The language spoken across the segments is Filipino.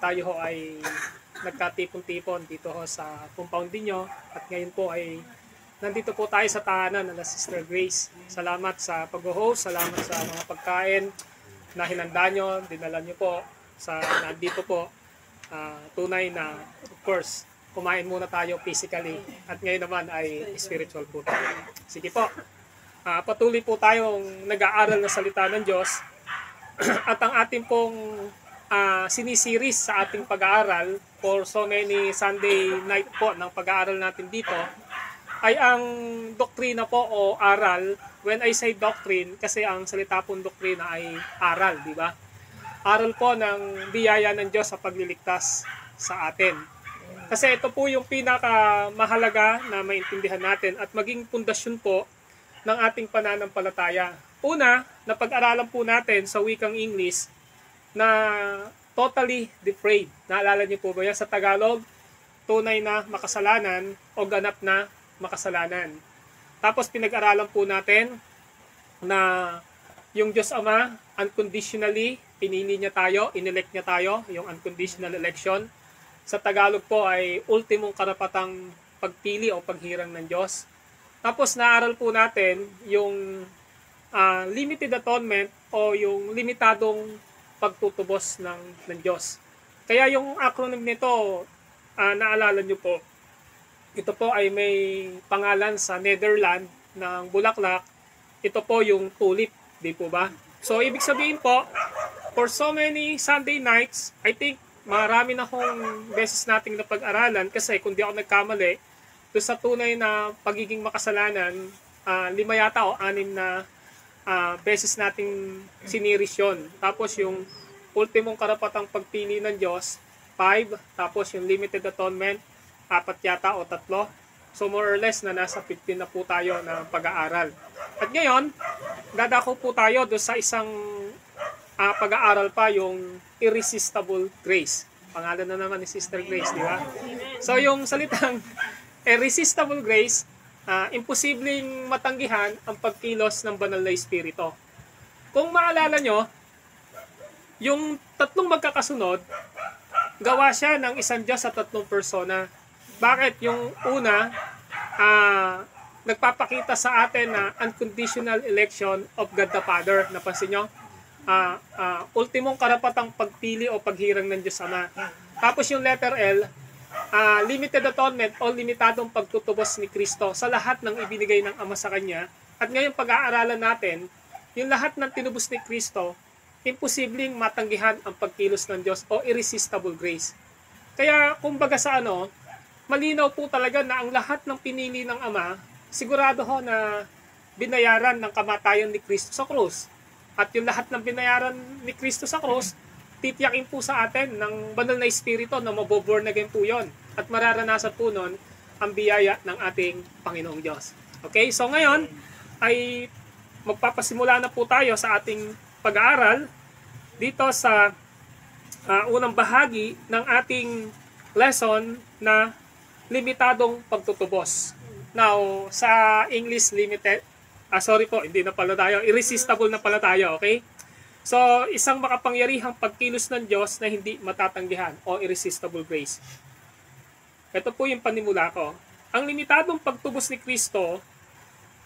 tayo ho ay nagkatipon-tipon dito ho sa compound ninyo. At ngayon po ay nandito po tayo sa tahanan ng Sister Grace. Salamat sa pag-host, salamat sa mga pagkain na hinanda nyo, dinala nyo po sa nandito po. Tunay na, of course, kumain muna tayo physically at ngayon naman ay spiritual po tayo. Sige po, patuloy po tayong nag-aaral na salita ng Diyos at ang ating pong sinisiris sa ating pag-aaral for so many Sunday night po ng pag-aaral natin dito ay ang doktrina po o aral. When I say doctrine, kasi ang salita pong doktrina ay aral, di ba? Aral po ng biyaya ng Diyos sa pagliligtas sa atin. Kasi ito po yung pinakamahalaga na maintindihan natin at maging pundasyon po ng ating pananampalataya. Una, napag-aralan po natin sa wikang English na totally depraved. Naalala niyo po ba yan sa Tagalog? Tunay na makasalanan o ganap na makasalanan. Tapos pinag-aralan po natin na yung Diyos Ama unconditionally pinili niya tayo, inelect niya tayo, yung unconditional election. Sa Tagalog po ay ultimong karapatang pagpili o paghirang ng Diyos. Tapos naaral po natin yung limited atonement o yung limitadong pagtutubos ng Diyos. Kaya yung acronym nito, naalala nyo po, ito po ay may pangalan sa Netherlands ng bulaklak. Ito po yung tulip, di po ba? So, ibig sabihin po, for so many Sunday nights, I think marami na akong beses nating napag-aralan kasi kung di ako nagkamali, doon sa tunay na pagiging makasalanan, 5 yata o 6 na beses nating siniris yun. Tapos yung ultimong karapatang pagpili ng Diyos, 5. Tapos yung limited atonement, 4 yata o 3. So more or less na nasa 15 na po tayo na pag-aaral. At ngayon, dadako po tayo doon sa isang pag-aaral pa, yung irresistible grace. Pangalan na naman ni Sister Grace, di ba? So yung salitang irresistible grace, imposibleng matanggihan ang pagkilos ng banal na espiritu. Kung maalala nyo, yung tatlong magkakasunod, gawa siya ng isang Diyos sa tatlong persona. Bakit? Yung una, nagpapakita sa atin na unconditional election of God the Father. Napansin nyo? Ultimong karapatang pagpili o paghirang ng Diyos Ama. Tapos yung letter L, limited atonement o limitadong pagtutubos ni Kristo sa lahat ng ibinigay ng Ama sa Kanya. At ngayon pag-aaralan natin, yung lahat ng tinubos ni Kristo, imposibleng matanggihan ang pagkilos ng Diyos o irresistible grace. Kaya kumbaga sa malinaw po talaga na ang lahat ng pinili ng Ama, sigurado ho na binayaran ng kamatayan ni Kristo sa krus. At yung lahat ng binayaran ni Kristo sa krus, titiyakin po sa atin ng banal na espiritu na maboborn again po yun. At mararanasan po nun ang biyaya ng ating Panginoong Diyos. Okay, so ngayon ay magpapasimula na po tayo sa ating pag-aaral dito sa unang bahagi ng ating lesson na limitadong pagtutubos. Now, sa English limited, sorry po, hindi na pala tayo, irresistible na pala tayo, okay? So, isang makapangyarihang pagkilos ng Diyos na hindi matatanggihan o irresistible grace. Ito po yung panimula ko. Ang limitadong pagtubos ni Kristo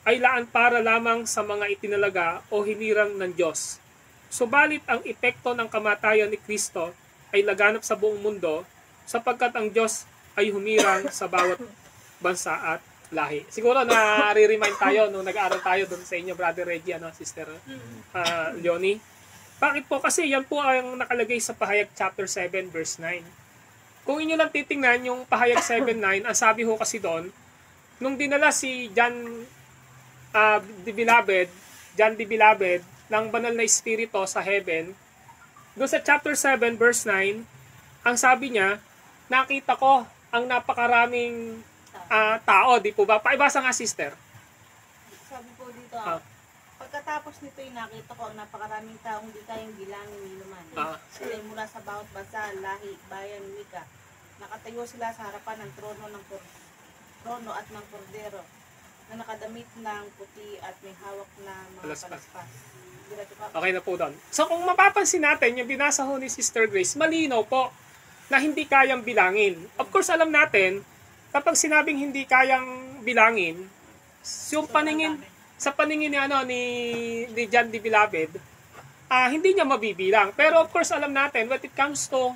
ay laan para lamang sa mga itinalaga o hinirang ng Diyos. Subalit ang epekto ng kamatayan ni Kristo ay laganap sa buong mundo sapagkat ang Diyos ay humirang sa bawat bansa at lahi. Siguro na-remind tayo nung nag-aaral tayo doon sa inyo, Brother Reggie, Sister Leonie. Bakit po? Kasi yan po ang nakalagay sa Pahayag chapter 7 verse 9. Kung inyo lang titingnan yung Pahayag 7:9, ang sabi ho kasi doon, nung dinala si John the Beloved ng banal na espiritu sa heaven, doon sa chapter 7 verse 9, ang sabi niya, nakita ko ang napakaraming tao, di po ba? Paibasa nga, sister. Sabi po dito, pagkatapos nito ay nakita ko ang napakaraming taong di kayang bilangin ni Luman. Sila ay mula sa bawat bansa, lahi, bayan, wika. Nakatayo sila sa harapan ng trono at ng kordero na nakadamit ng puti at may hawak na mga palaspas. Okay na po doon. So kung mapapansin natin, yung binasa ho ni Sister Grace, malinaw po na hindi kayang bilangin. Of course, alam natin, kapag sinabing hindi kayang bilangin, yung paningin, sa paningin ni, ni John the Beloved, hindi niya mabibilang. Pero of course, alam natin, when it comes to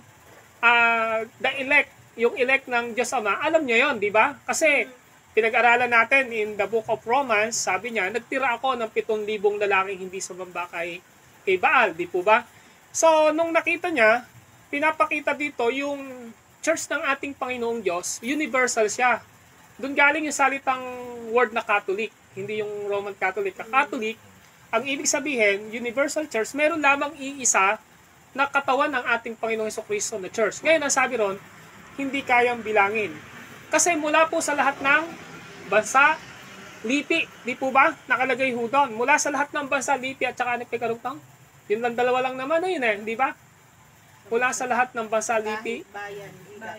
the elect, yung elect ng Diyos Ama, alam niya yon, di ba? Kasi pinag-aralan natin in the book of Romans, sabi niya, nagtira ako ng 7,000 lalaking hindi sumamba kay Baal, di po ba? So, nung nakita niya, pinapakita dito yung church ng ating Panginoong Diyos, universal siya. Doon galing yung salitang word na Catholic, hindi yung Roman Catholic. Catholic, ang ibig sabihin, universal church, meron lamang iisa na katawan ng ating Panginoong Jesucristo na church. Ngayon, ang sabi ron, hindi kayang bilangin. Kasi mula po sa lahat ng bansa, lipi, di po ba? Nakalagay ho doon. Mula sa lahat ng bansa, lipi at saka nagpikarugtong. Yun lang, dalawa lang naman na yun di ba? Mula sa lahat ng bansa, lipi.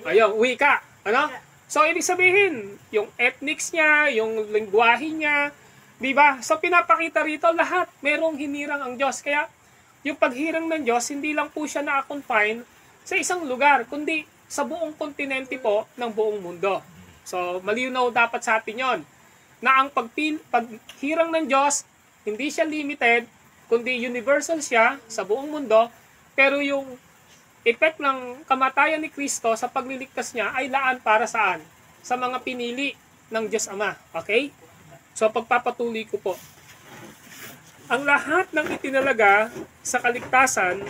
Ayun, wika. Ano? So, ibig sabihin, yung ethnics niya, yung lingwahe niya, di ba? So, pinapakita rito lahat. Merong hinirang ang Diyos. Kaya, yung paghirang ng Diyos, hindi lang po siya na-confine sa isang lugar, kundi sa buong kontinente po ng buong mundo. So, malinaw dapat sa atin yon na ang paghirang ng Diyos, hindi siya limited, kundi universal siya sa buong mundo, pero yung effect ng kamatayan ni Kristo sa pagliligtas niya ay laan para saan? Sa mga pinili ng Diyos Ama. Okay? So, pagpapatuloy ko po. Ang lahat ng itinalaga sa kaligtasan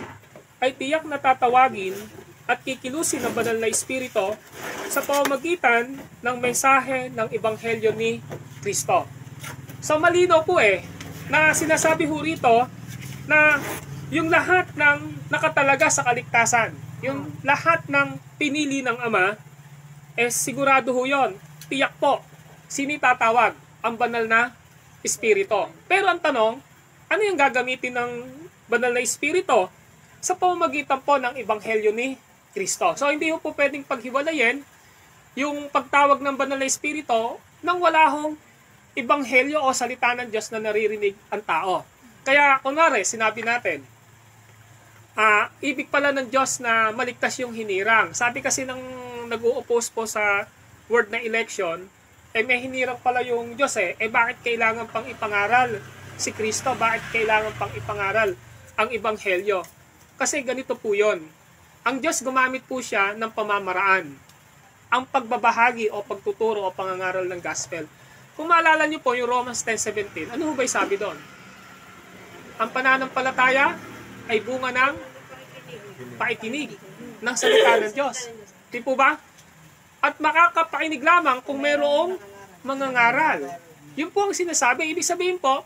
ay tiyak na tatawagin at kikilusin ng banal na Espiritu sa pamamagitan ng mensahe ng Ebanghelyo ni Kristo. So malinaw po na sinasabi ho rito na yung lahat ng nakatalaga sa kaligtasan, yung lahat ng pinili ng Ama, sigurado ho yun, tiyak po, sino tatawag? Ang banal na Espiritu. Pero ang tanong, ano yung gagamitin ng banal na Espiritu? Sa pamamagitan po ng Ebanghelyo ni Kristo. So, hindi po pwedeng paghiwalayin yung pagtawag ng banal na Espiritu nang wala hong Ebanghelyo o salita ng Diyos na naririnig ang tao. Kaya, kunwari, sinabi natin, ibig pala ng Diyos na maligtas yung hinirang. Sabi kasi ng nag-u-oppose po sa word na election, may hinirang pala yung Diyos bakit kailangan pang ipangaral si Kristo? Bakit kailangan pang ipangaral ang Ebanghelyo? Kasi ganito po yun. Ang Diyos gumamit po siya ng pamamaraan. Ang pagbabahagi o pagtuturo o pangangaral ng gospel. Kung maalala niyo po yung Romans 10:17, ano ba'y sabi doon? Ang pananampalataya ay bunga ng paikinig ng salita ng Diyos. Di po ba? At makakapakinig lamang kung mayroong mangangaral. Yun po ang sinasabi. Ibig sabihin po,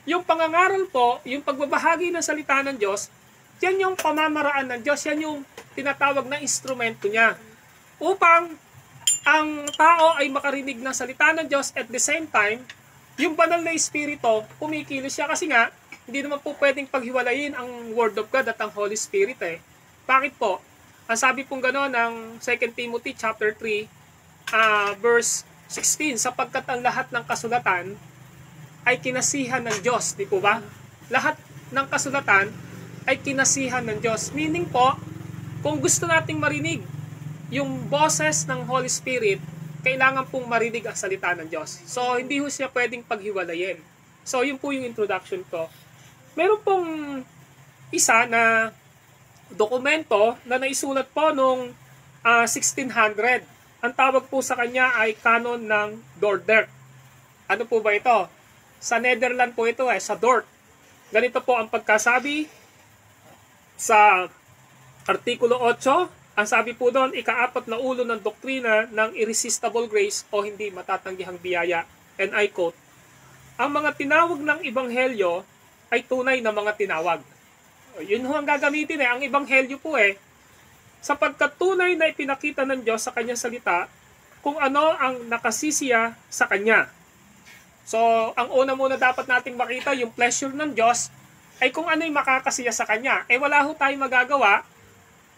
yung pangangaral po, yung pagbabahagi ng salita ng Diyos, yan yung pamamaraan ng Diyos, yan yung tinatawag na instrumento niya. Upang ang tao ay makarinig ng salita ng Diyos at the same time, yung banal na Espiritu, kumikilos siya kasi nga, hindi naman po pwedeng paghiwalayin ang Word of God at ang Holy Spirit Bakit po? Ang sabi pong gano'n ng 2 Timothy chapter 3, verse 16, sapagkat ang lahat ng kasulatan ay kinasihan ng Diyos, di po ba? Lahat ng kasulatan ay kinasihan ng Diyos. Meaning po, kung gusto nating marinig yung boses ng Holy Spirit, kailangan pong marinig ang salita ng Diyos. So, hindi ho siya pwedeng paghiwalayin. So, yun po yung introduction ko. Meron pong isa na dokumento na naisulat po noong 1600. Ang tawag po sa kanya ay Canon ng Dordrecht. Ano po ba ito? Sa Netherlands po ito sa Dort. Ganito po ang pagkasabi sa Artikulo 8. Ang sabi po doon, ika-4 na ulo ng doktrina ng irresistible grace o hindi matatanggihang biyaya. And I quote, ang mga tinawag ng Ebanghelyo ay tunay na mga tinawag. Yun ho ang gagamitin ang Ebanghelyo po sapagkat tunay na ipinakita ng Diyos sa kanyang salita kung ano ang nakasisiya sa kanya. So, ang una muna dapat nating makita, yung pleasure ng Diyos, ay kung ano'y makakasiya sa kanya. Wala ho tayong magagawa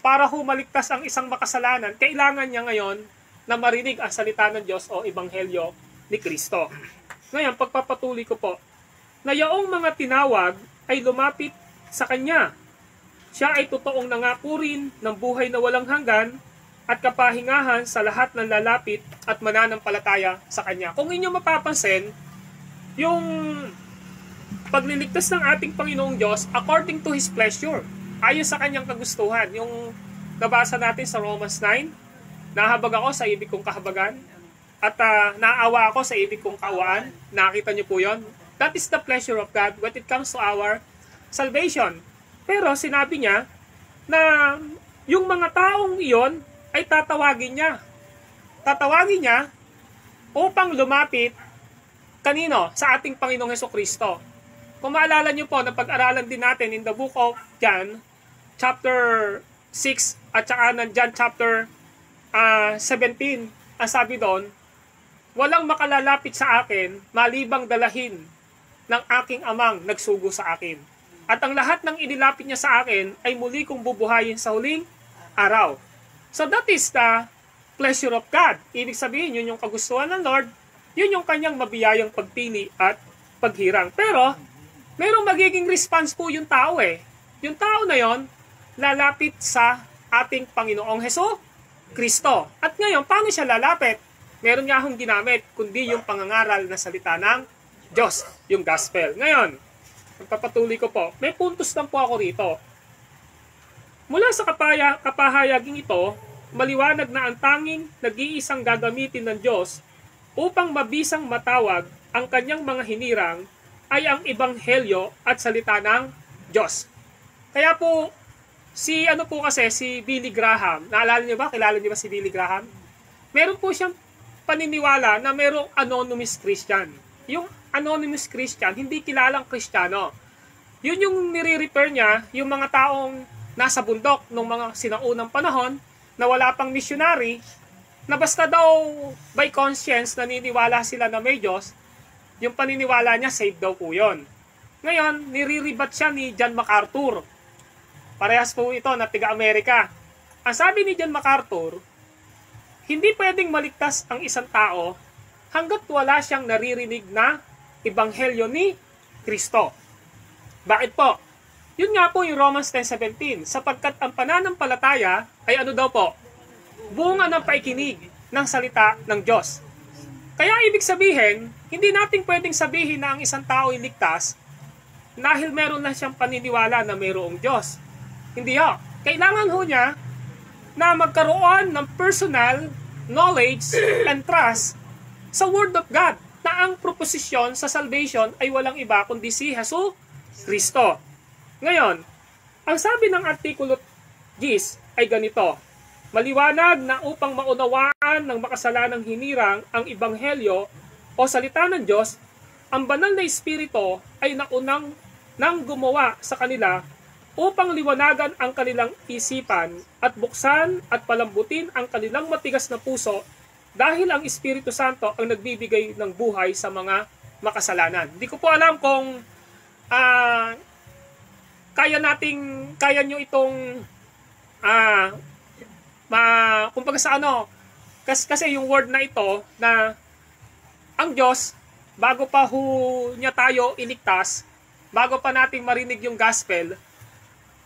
para humaligtas ang isang makasalanan. Kailangan niya ngayon na marinig ang salita ng Diyos o Ebanghelyo ni Kristo. Ngayon, pagpapatuloy ko po, na yaong mga tinawag ay lumapit sa kanya. Siya ay totoong nangako rin ng buhay na walang hanggan at kapahingahan sa lahat ng lalapit at mananampalataya sa Kanya. Kung inyo mapapansin, yung pagliligtas ng ating Panginoong Diyos according to His pleasure, ayon sa Kanyang kagustuhan. Yung nabasa natin sa Romans 9, nahabag ako sa ibig kong kahabagan at naawa ako sa ibig kong kaawaan. Nakita niyo po yon? That is the pleasure of God when it comes to our salvation. Pero sinabi niya na yung mga taong iyon ay tatawagin niya. Tatawagin niya upang lumapit kanino? Sa ating Panginoong Hesukristo. Kung maalala niyo po, napag-aralan din natin in the book of John, chapter 6 at saka ng John chapter 17, ang sabi doon, walang makalalapit sa akin malibang dalahin ng aking amang nagsugo sa akin. At ang lahat ng inilapit niya sa akin ay muli kong bubuhayin sa huling araw. So that is the pleasure of God. Ibig sabihin, yun yung kagustuhan ng Lord, yun yung kanyang mabiyayang pagpili at paghirang. Pero, mayroong magiging response po yung tao eh. Yung tao na yon lalapit sa ating Panginoong Hesukristo. At ngayon, paano siya lalapit? Meron nga akong ginamit, kundi yung pangangaral na salita ng Diyos, yung gospel. Ngayon, magpapatuloy ko po, may puntos lang po ako rito. Mula sa kapahayaging ito, maliwanag na ang tanging nag-iisang gagamitin ng Diyos upang mabisang matawag ang kanyang mga hinirang ay ang ebanghelyo at salita ng Diyos. Kaya po, si Billy Graham, naalala niyo ba? Kilala niyo ba si Billy Graham? Meron po siyang paniniwala na merong anonymous Christian. Yung anonymous Christian, hindi kilalang Kristiyano. Yun yung nire-refer niya, yung mga taong nasa bundok nung mga sinaunang panahon na wala pang missionary, na basta daw by conscience naniniwala sila na may Diyos, yung paniniwala niya saved daw po yun. Ngayon, niriribat siya ni John MacArthur. Parehas po ito na tiga-Amerika. Ang sabi ni John MacArthur, hindi pwedeng maligtas ang isang tao hanggat wala siyang naririnig na ebanghelyo ni Kristo. Bakit po? Yun nga po yung Romans 10:17, sapagkat ang pananampalataya ay ano daw po? Bunga ng paikinig ng salita ng Diyos. Kaya ibig sabihin, hindi natin pwedeng sabihin na ang isang tao ay ligtas dahil meron na siyang paniniwala na mayroong Diyos. Hindi ho. Kailangan ho niya na magkaroon ng personal knowledge and trust sa Word of God na ang proposisyon sa salvation ay walang iba kundi si Hesukristo. Ngayon, ang sabi ng artikulo 10 ay ganito, maliwanag na upang maunawaan ng makasalanang hinirang ang ebanghelyo o salita ng Diyos, ang banal na Espiritu ay naunang nang gumawa sa kanila upang liwanagan ang kanilang isipan at buksan at palambutin ang kanilang matigas na puso dahil ang Espiritu Santo ang nagbibigay ng buhay sa mga makasalanan. Hindi ko po alam kung kaya nyo itong kumbaga sa kasi yung word na ito na ang Diyos, bago pa niya tayo iligtas, bago pa nating marinig yung gospel,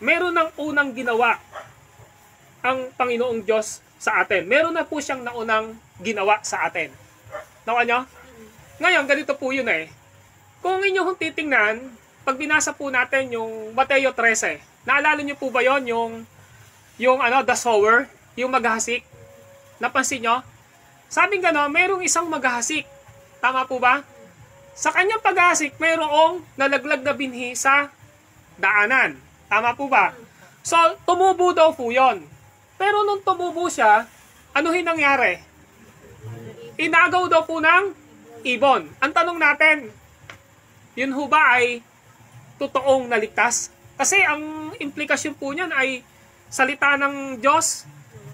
meron ng unang ginawa ang Panginoong Diyos sa atin. Meron na po siyang naunang ginawa sa atin. Nawa nyo? Ngayon, ganito po yun eh. Kung inyong titingnan, pag binasa po natin yung Mateo 13, naalala niyo po ba yon yung the sower, yung maghahasik? Napansin nyo? Sabing gano'n, mayroong isang maghahasik. Tama po ba? Sa kanyang paghahasik, mayroong nalaglag na binhi sa daanan. Tama po ba? So, tumubo daw po yon. Pero nung tumubo siya, ano nangyari? Inagaw daw po ng ibon. Ang tanong natin, yun ho ba ay totoong naligtas? Kasi ang implikasyon po niyan ay salita ng Diyos,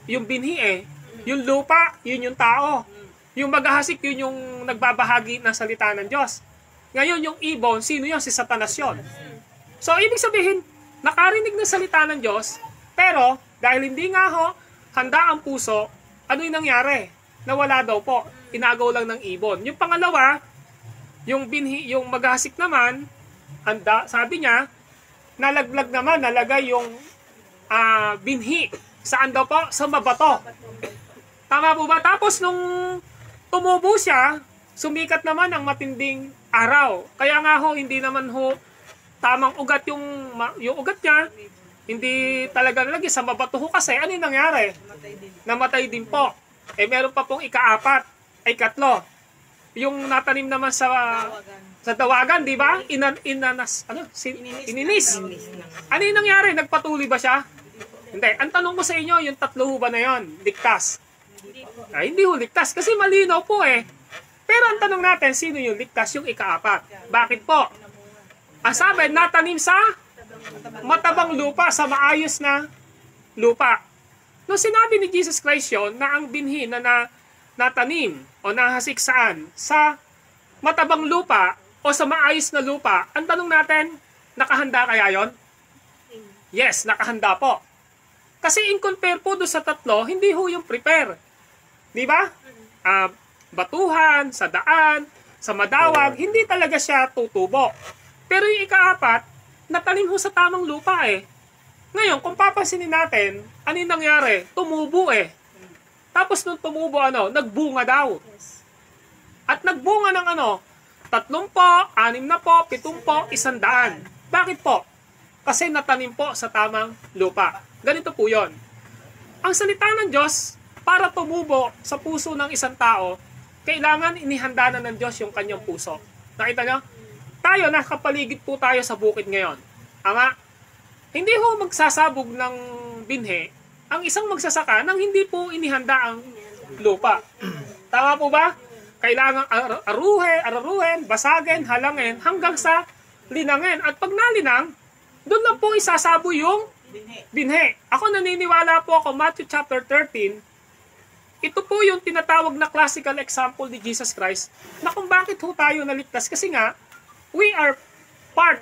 yung binhi yung lupa, yun yung tao. Yung maghahasik, yun yung nagbabahagi ng salita ng Diyos. Ngayon, yung ibon, sino yun? Si Satanas yun. So, ibig sabihin, nakarinig ng salita ng Diyos, pero dahil hindi nga handa ang puso, ano yung nangyari? Nawala daw po. Inagaw lang ng ibon. Yung pangalawa, yung binhi, yung maghahasik naman, sabi niya, nalaglag naman, nalagay yung binhi Saan daw po? Sa mabato. Tama po ba? Tapos nung tumubo siya, sumikat naman ang matinding araw. Kaya nga ho, hindi naman ho tamang ugat yung ugat niya. Hindi talaga nalagay sa mabato ho kasi. Ano yung nangyari? Namatay din po. Eh meron pa pong ika-4, ay 3. Yung natanim naman sa dawagan, di ba? Ininis. Ano yung nangyari? Nagpatuloy ba siya? Hindi. Ang tanong ko sa inyo, yung 3 ho ba na yon, ligtas? Ay, hindi ho ligtas kasi malinaw po eh. Pero ang tanong natin, sino yung ligtas? Yung ika-4. Bakit po? Ang sabi, natanim sa matabang lupa, sa maayos na lupa. No, sinabi ni Jesus Christ yun na ang binhi na natanim o nahasik saan? Sa matabang lupa o sa maayos na lupa. Ang tanong natin, nakahanda kaya yon? Yes, nakahanda po. Kasi in compare po doon sa 3, hindi ho yung prepare. Di ba? Batuhan, sa daan, sa madawag, hindi talaga siya tutubo. Pero yung ika-4, natanim ho sa tamang lupa eh. Ngayon, kung papansinin natin, ano yung nangyari? Tumubo eh. Tapos nung tumubo, nagbunga daw. At nagbunga ng 3 po, 6 na po, 7 po, 100. Bakit po? Kasi natanim po sa tamang lupa. Ganito po yon. Ang salita ng Diyos, para tumubo sa puso ng isang tao, kailangan inihanda na ng Diyos yung kanyang puso. Nakita nyo? Tayo, nakapaligid po tayo sa bukid ngayon. Ama, hindi ho magsasabog ng binhe ang isang magsasaka nang hindi po inihanda ang lupa. Tama po ba? Kailangan araruhin, basagin, halangin, hanggang sa linangin. At pag nalinang, doon lang po isasabo yung binhe. Ako naniniwala po ako, Matthew chapter 13, ito po yung tinatawag na classical example ni Jesus Christ na kung bakit ho tayo naligtas. Kasi nga, we are part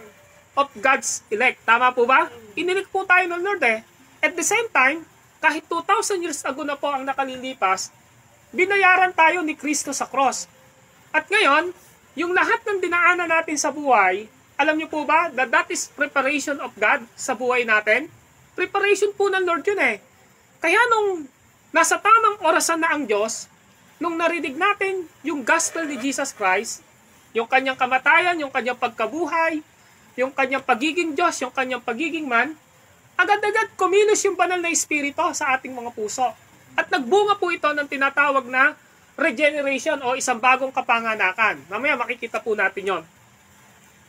of God's elect. Tama po ba? Inilig po tayo ng Lord eh. At the same time, kahit 2,000 years ago na po ang nakalilipas, binayaran tayo ni Kristo sa cross. At ngayon, yung lahat ng dinaanan natin sa buhay, alam niyo po ba, that is preparation of God sa buhay natin? Preparation po ng Lord yun eh. Kaya nung nasa tamang orasan na ang Diyos, nung narinig natin yung gospel ni Jesus Christ, yung kanyang kamatayan, yung kanyang pagkabuhay, yung kanyang pagiging Diyos, yung kanyang pagiging man, agad-agad kumilos yung banal na Espiritu sa ating mga puso. At nagbunga po ito ng tinatawag na regeneration o isang bagong kapanganakan. Mamaya makikita po natin yon.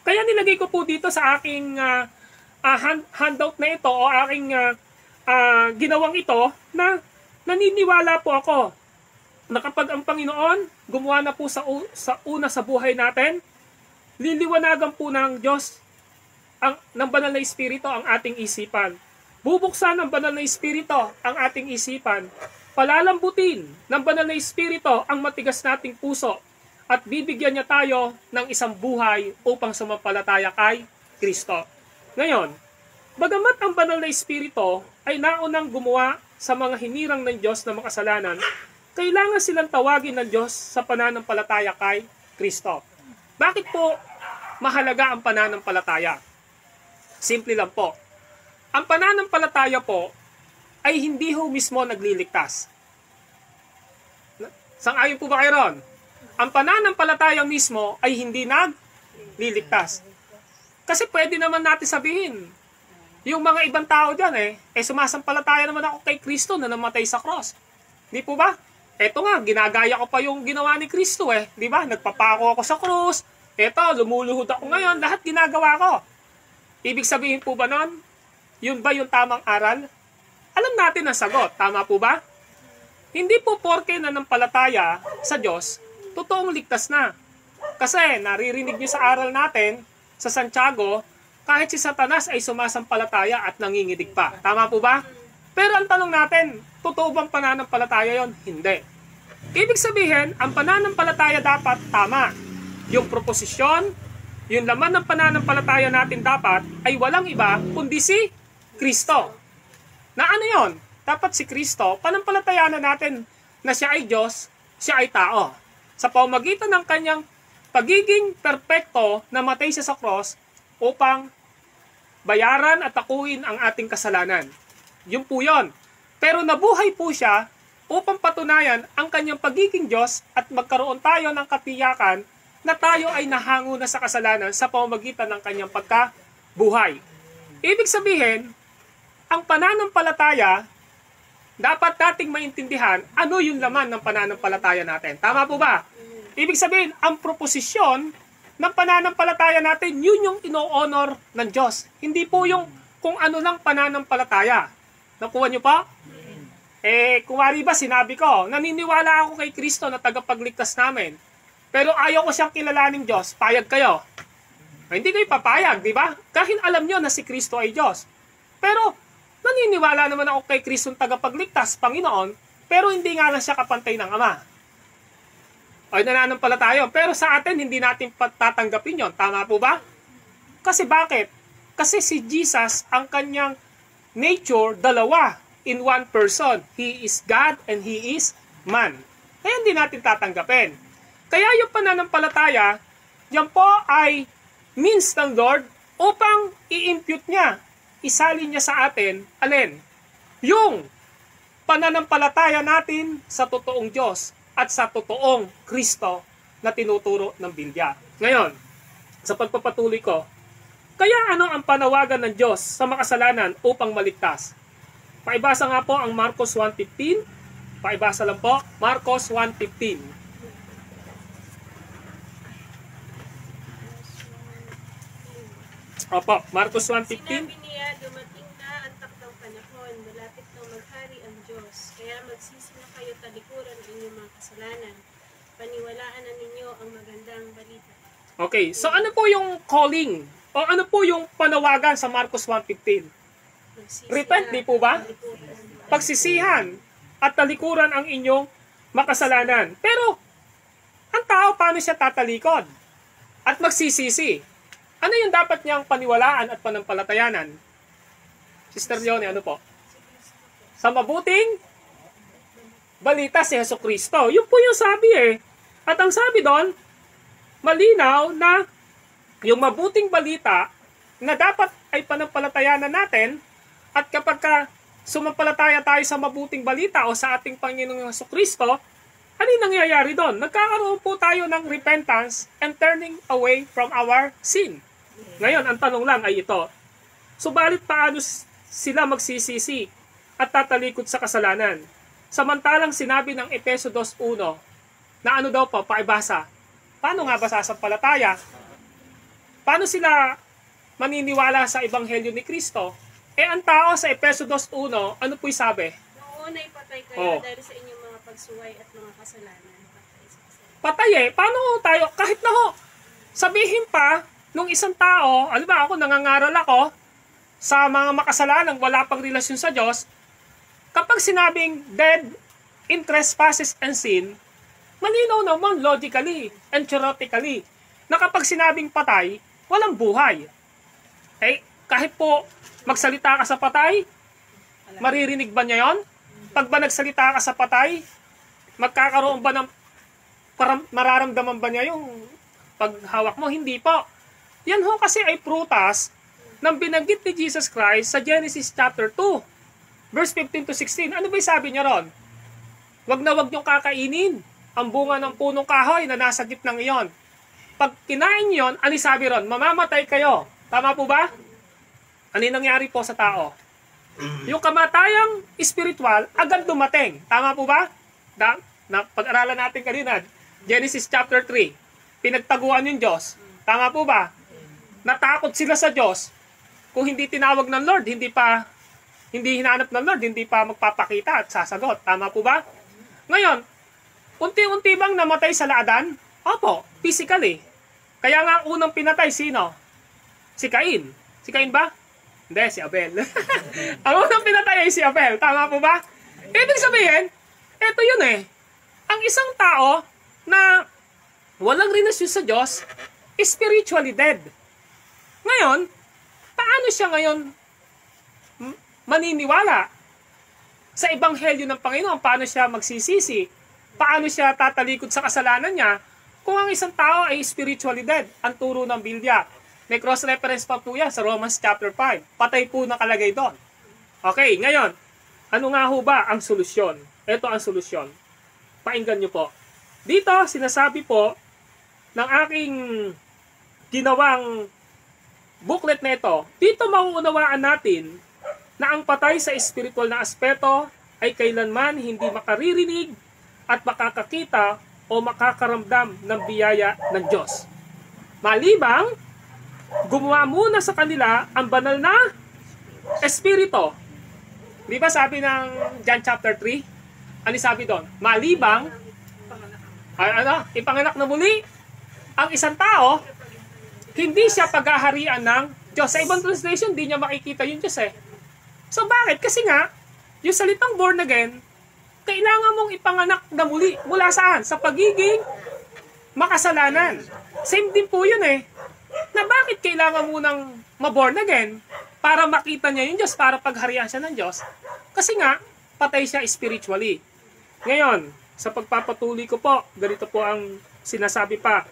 Kaya nilagay ko po dito sa aking handout na ito o aking ginawang ito na naniniwala po ako na kapag ang Panginoon gumawa na po sa una sa buhay natin, liliwanagan po ng Diyos ng banal na Espiritu ang ating isipan. Bubuksan ng banal na Espiritu ang ating isipan. Palalambutin ng banal na Espiritu ang matigas nating puso at bibigyan niya tayo ng isang buhay upang sumampalataya kay Kristo. Ngayon, bagamat ang banal na Espiritu ay naunang gumawa sa mga hinirang ng Diyos na makasalanan, kailangan silang tawagin ng Diyos sa pananampalataya kay Kristo. Bakit po mahalaga ang pananampalataya? Simple lang po. Ang pananampalataya po ay hindi ho mismo nagliligtas. Sang-ayon po ba kayo ron? Ang pananampalataya mismo ay hindi nagliligtas. Kasi pwede naman natin sabihin, yung mga ibang tao dyan sumasampalataya naman ako kay Kristo na namatay sa cross. Di po ba? Eto nga, ginagaya ko pa yung ginawa ni Kristo Di ba? Nagpapako ako sa cross. Eto, lumuluhod ako ngayon. Lahat ginagawa ko. Ibig sabihin po ba nun? Yun ba yung tamang aral? Alam natin ang sagot. Tama po ba? Hindi po porke nanampalataya sa Diyos, totoong ligtas na. Kasi naririnig niyo sa aral natin, sa Santiago, kahit si Satanas ay sumasampalataya at nanginginig pa. Tama po ba? Pero ang tanong natin, totoo bang pananampalataya yon? Hindi. Ibig sabihin, ang pananampalataya dapat tama. Yung proposisyon, yung laman ng pananampalataya natin dapat ay walang iba kundi si Kristo. Na ano yon? Dapat si Kristo, panampalatayanan natin na siya ay Diyos, siya ay tao. Sa pamamagitan ng kanyang pagiging perpekto na matay siya sa cross upang bayaran at takuin ang ating kasalanan. Yun po yun. Pero nabuhay po siya upang patunayan ang kanyang pagiging Diyos at magkaroon tayo ng katiyakan na tayo ay nahango na sa kasalanan sa pamamagitan ng kanyang pagkabuhay. Ibig sabihin, ang pananampalataya, dapat nating maintindihan ano yung laman ng pananampalataya natin. Tama po ba? Ibig sabihin, ang proposisyon ng pananampalataya natin, yun yung ino-honor ng Diyos. Hindi po yung kung ano lang pananampalataya. Nakuha niyo pa? Kung wari ba, sinabi ko, naniniwala ako kay Kristo na tagapagligtas namin. Pero ayaw ko siyang kilalaning Diyos, payag kayo. Hindi kayo papayag, di ba? Kahit alam nyo na si Kristo ay Diyos. Pero, naniniwala naman ako kay Kristo tagapagligtas, Panginoon, pero hindi nga lang siya kapantay ng Ama. Ay nananampalataya. Pero sa atin, hindi natin tatanggapin yon. Tama po ba? Kasi bakit? Kasi si Jesus, ang kanyang nature, dalawa in one person. He is God and He is man. Kaya hindi natin tatanggapin. Kaya yung pananampalataya, yan po ay means ng Lord upang i-impute niya, isalin niya sa atin, alin? Yung pananampalataya natin sa totoong Diyos at sa totoong Kristo na tinuturo ng Biblia. Ngayon, sa pagpapatuloy ko, kaya ano ang panawagan ng Diyos sa makasalanan upang maligtas? Paibasa nga po ang Marcos 1:15. Paibasa lang po, Marcos 1:15. Opo, Marcos 1:15. Sinabi niya, dumating na ang takdang panahon, malapit na maghari ang Diyos. Kaya magsisi na kayo talikuran ang inyong mga kasalanan. Paniwalaan na ninyo ang magandang balita. Okay, so ano po yung calling? O ano po yung panawagan sa Marcos 1:15? Magsisi Repent, na di po ba? talikuran. Pagsisihan at talikuran ang inyong makasalanan. Pero, ang tao, paano siya tatalikod? At magsisisi? Ano yung dapat niyang paniwalaan at panampalatayanan? Sister Leone, ano po? Sa mabuting balita si Jesucristo. Yun po yung sabi eh. At ang sabi doon, malinaw na yung mabuting balita na dapat ay panampalatayanan natin at kapag sumampalataya tayo sa mabuting balita o sa ating Panginoong Jesucristo, ano yung nangyayari doon? Nagkakaroon po tayo ng repentance and turning away from our sin. Ngayon, ang tanong lang ay ito. Subalit paano sila magsisisi at tatalikod sa kasalanan? Samantalang sinabi ng Efeso 2:1 na ano daw po, paibasa. Paano nga ba sasampalataya? Paano sila maniniwala sa Ebanghelyo ni Kristo? Ang tao sa Efeso 2:1, ano po'y sabi? Noong una'y patay kayo dahil sa inyong mga pagsuway at mga kasalanan. Patay eh. Paano tayo? Kahit na ho, sabihin pa, nung isang tao, ano ba ako, nangangaral ako sa mga makasalanang wala pang relasyon sa Diyos, kapag sinabing dead in trespasses and sin, malinaw naman logically and theoretically na kapag sinabing patay, walang buhay. Kahit po magsalita ka sa patay, maririnig ba niya yon? Pag ba nagsalita ka sa patay, magkakaroon ba ng mararamdaman ba niya yung paghawak mo? Hindi po. Yan ho kasi ay prutas ng binanggit ni Jesus Christ sa Genesis chapter 2, verse 15 to 16. Ano ba sabi niya ron? Wag na wag niyong kakainin ang bunga ng punong kahoy na nasa gitnang iyon. Pag kinain yon, ano sabi ron? Mamamatay kayo. Tama po ba? Ano yung nangyari po sa tao? Yung kamatayang spiritual, agad dumating. Tama po ba? Pag-aralan natin kanina, Genesis chapter 3. Pinagtaguan yung Diyos. Tama po ba? Natakot sila sa Diyos. Kung hindi tinawag ng Lord, hindi hinanap ng Lord, hindi pa magpapakita at sasagot. Tama po ba? Ngayon, unti-unti bang namatay sa laadan? Opo, physically. Kaya nga unang pinatay, sino? Si Cain. Si Cain ba? Hindi, si Abel. Ang unang pinatay ay si Abel. Tama po ba? Ibig sabihin, eto yun eh. Ang isang tao na walang relasyon sa Diyos, spiritually dead. Ngayon, paano siya ngayon maniniwala sa Ebanghelyo ng Panginoon? Paano siya magsisisi? Paano siya tatalikod sa kasalanan niya kung ang isang tao ay spiritually dead? Ang turo ng Biblia. May cross-reference pa po yan sa Romans chapter 5. Patay po nakalagay doon. Okay, ngayon, Ano nga ho ba ang solusyon? Ito ang solusyon. Painggan nyo po. Dito, sinasabi po ng aking ginawang booklet na ito, dito mauunawaan natin na ang patay sa spiritual na aspeto ay kailanman hindi makaririnig at makakakita o makakaramdam ng biyaya ng Diyos. Malibang, gumawa muna sa kanila ang banal na espiritu. Di ba sabi ng John chapter 3? Ano sabi doon? Malibang, ipanganak na muli ang isang tao, hindi siya paghaharian ng Diyos. Sa ibang translation, hindi niya makikita yung Diyos eh. So bakit? Kasi nga, yung salitang born again, kailangan mong ipanganak na muli. Mula saan? Sa pagiging makasalanan. Same din po yun eh. Na bakit kailangan mo nang maborn again? Para makita niya yung Diyos, para pagharian siya ng Diyos. Kasi nga, patay siya spiritually. Ngayon, sa pagpapatuloy ko po, ganito po ang sinasabi pa.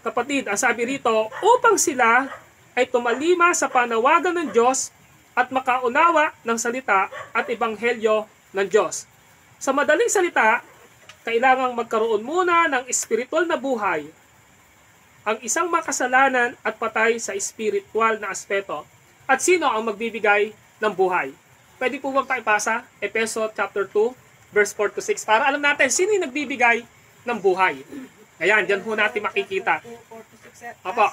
Kapatid, ang sabi rito, upang sila ay tumalima sa panawagan ng Diyos at makaunawa ng salita at ebanghelyo ng Diyos. Sa madaling salita, kailangang magkaroon muna ng espiritual na buhay ang isang makasalanan at patay sa spiritual na aspeto. At sino ang magbibigay ng buhay? Pwede po bang paipasa? Efeso chapter 2, verse 4 to 6. Para alam natin, sino yung nagbibigay ng buhay? Ayan, dyan po natin makikita. Opo.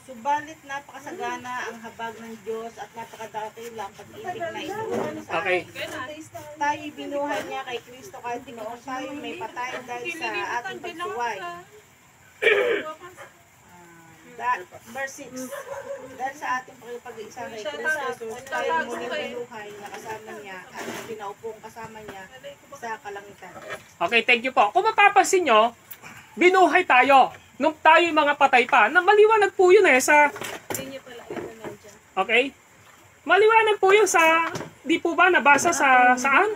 Subalit napakasagana ang habag ng Diyos at napakadakila ang pag-ibig na inuulan sa Okay. tayo binuhay niya kay Kristo kahit tinoon tayo may patay dahil sa ating pagsuway. Verse 6. Dahil sa ating pag-iisa kay Kristo, tayo muling binuhay na kasama niya at pinaupong kasama niya sa kalangitan. Okay, thank you po. Kung mapapansin nyo, binuhay tayo. Nung tayo mga patay pa. Na maliwanag po yun eh sa... Okay? Maliwanag po yun sa... Di po ba nabasa sa saan?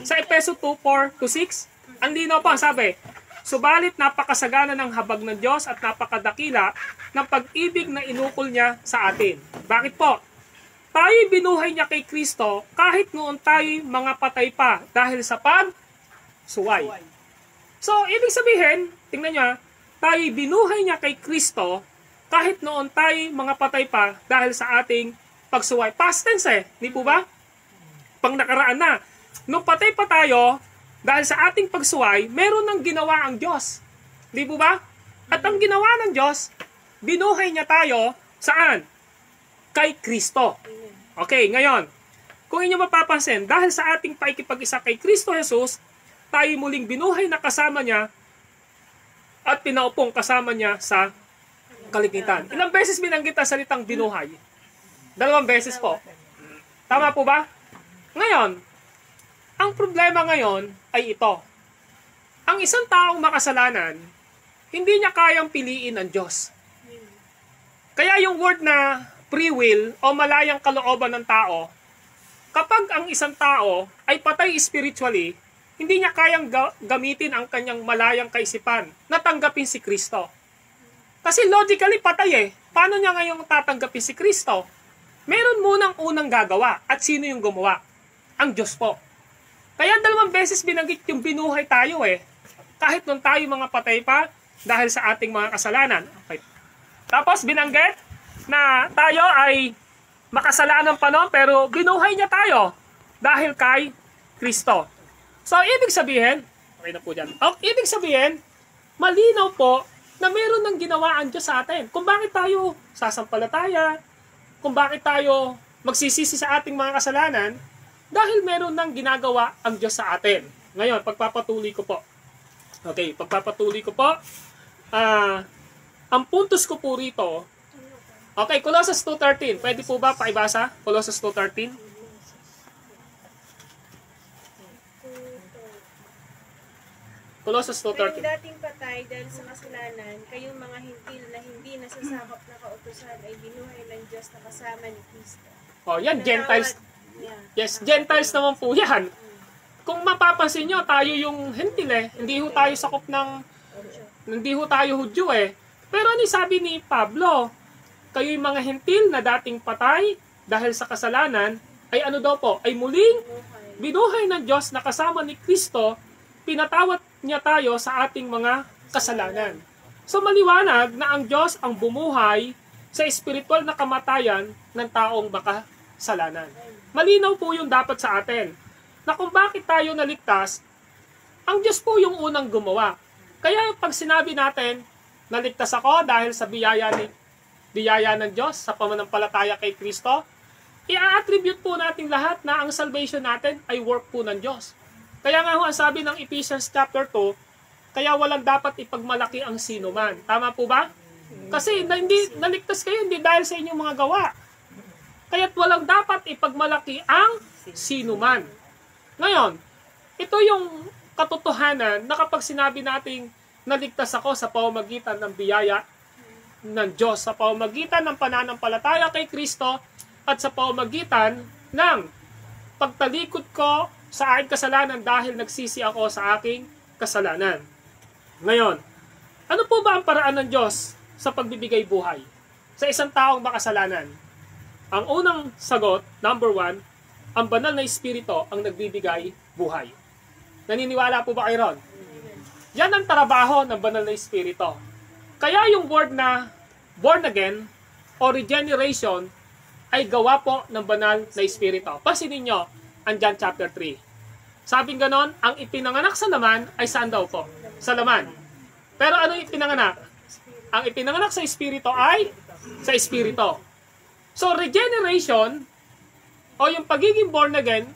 Sa Efeso 2, 4 to 6. Ang linaw po, sabi, subalit napakasagana ng habag ng Diyos at napakadakila ng pag-ibig na inukol niya sa atin. Bakit po? Tayo binuhay niya kay Kristo kahit noon tayo mga patay pa dahil sa pag-suway. So, ibig sabihin, tingnan nyo, tayo binuhay niya kay Kristo kahit noon tayo mga patay pa dahil sa ating pagsuway. Past tense eh, di po ba? Pang nakaraan na. Nung patay pa tayo, dahil sa ating pagsuway, meron ng ginawa ang Diyos. Di po ba? At ang ginawa ng Diyos, binuhay niya tayo saan? Kay Kristo. Okay, ngayon, kung inyo mapapansin, dahil sa ating paikipag-isa kay Kristo Jesus, tayo muling binuhay na kasama niya at pinaupong kasama niya sa kaligtaan. Ilang beses binanggit ang salitang binuhay? 2 beses po. Tama po ba? Ngayon, ang problema ngayon ay ito. Ang isang taong makasalanan, hindi niya kayang piliin ang Diyos. Kaya yung word na free will o malayang kalooban ng tao, kapag ang isang tao ay patay spiritually, hindi niya kayang gamitin ang kanyang malayang kaisipan na tanggapin si Kristo. Kasi logically patay eh. Paano niya ngayong tatanggapin si Kristo? Meron munang unang gagawa. At sino yung gumawa? Ang Diyos po. Kaya 2 beses binanggit yung binuhay tayo eh. Kahit nung tayo mga patay pa dahil sa ating mga kasalanan. Okay. Tapos binanggit na tayo ay makasalanan pa noon pero binuhay niya tayo dahil kay Kristo. So, ibig sabihin, okay na po dyan. Ibig sabihin, malinaw po na meron ng ginawa ang Diyos sa atin. Kung bakit tayo sasampalataya, kung bakit tayo magsisisi sa ating mga kasalanan, dahil meron ng ginagawa ang Diyos sa atin. Ngayon, pagpapatuloy ko po. Okay, pagpapatuloy ko po. Ang puntos ko po rito, okay, Colossus 2:13. Pwede po ba paibasa? Colossus 2:13. Colossus 2:13. Kayong dating patay dahil sa kasalanan, kayong mga hintil na hindi nasasakop na kautusan ay binuhay ng Diyos na kasama ni Kristo. Oh, yan, Gentiles. Yeah. Yes, Gentiles naman po yan. Kung mapapansin nyo, tayo yung hentil eh. Hindi ho tayo sakop ng... Hindi ho tayo Hudyo eh. Pero ano sabi ni Pablo? Kayo'y mga hentil na dating patay dahil sa kasalanan, ay ano daw po, ay muling Buhay. binuhay ng Diyos na kasama ni Kristo, pinatawad niya tayo sa ating mga kasalanan. So maliwanag na ang Diyos ang bumuhay sa espiritual na kamatayan ng taong makasalanan. Malinaw po yung dapat sa atin na kung bakit tayo naligtas, ang Diyos po yung unang gumawa. Kaya pag sinabi natin, naligtas ako dahil sa biyaya ng Diyos sa pananampalataya kay Kristo, i-attribute po natin lahat na ang salvation natin ay work po ng Diyos. Kaya nga ho, ang sabi ng Ephesians chapter 2, kaya walang dapat ipagmalaki ang sino man. Tama po ba? Kasi hindi naligtas kayo hindi dahil sa inyong mga gawa. Kaya't walang dapat ipagmalaki ang sino man. Ngayon, ito yung katotohanan na kapag sinabi nating naligtas ako sa pamamagitan ng biyaya ng Diyos, sa pamamagitan ng pananampalataya kay Kristo, at sa pamamagitan ng pagtalikod ko sa aking kasalanan dahil nagsisi ako sa aking kasalanan. Ngayon, ano po ba ang paraan ng Diyos sa pagbibigay buhay sa isang taong makasalanan? Ang unang sagot, number 1, ang banal na Espiritu ang nagbibigay buhay. Naniniwala po ba kayo ron? Yan ang trabaho ng banal na Espiritu. Kaya yung word na born again o regeneration ay gawa po ng banal na Espiritu. Pansinin nyo, ang John chapter 3. Sabing ganon, ang ipinanganak sa laman ay saan daw po? Sa laman. Pero ano yung ipinanganak? Ang ipinanganak sa Espiritu ay sa Espiritu. So regeneration o yung pagiging born again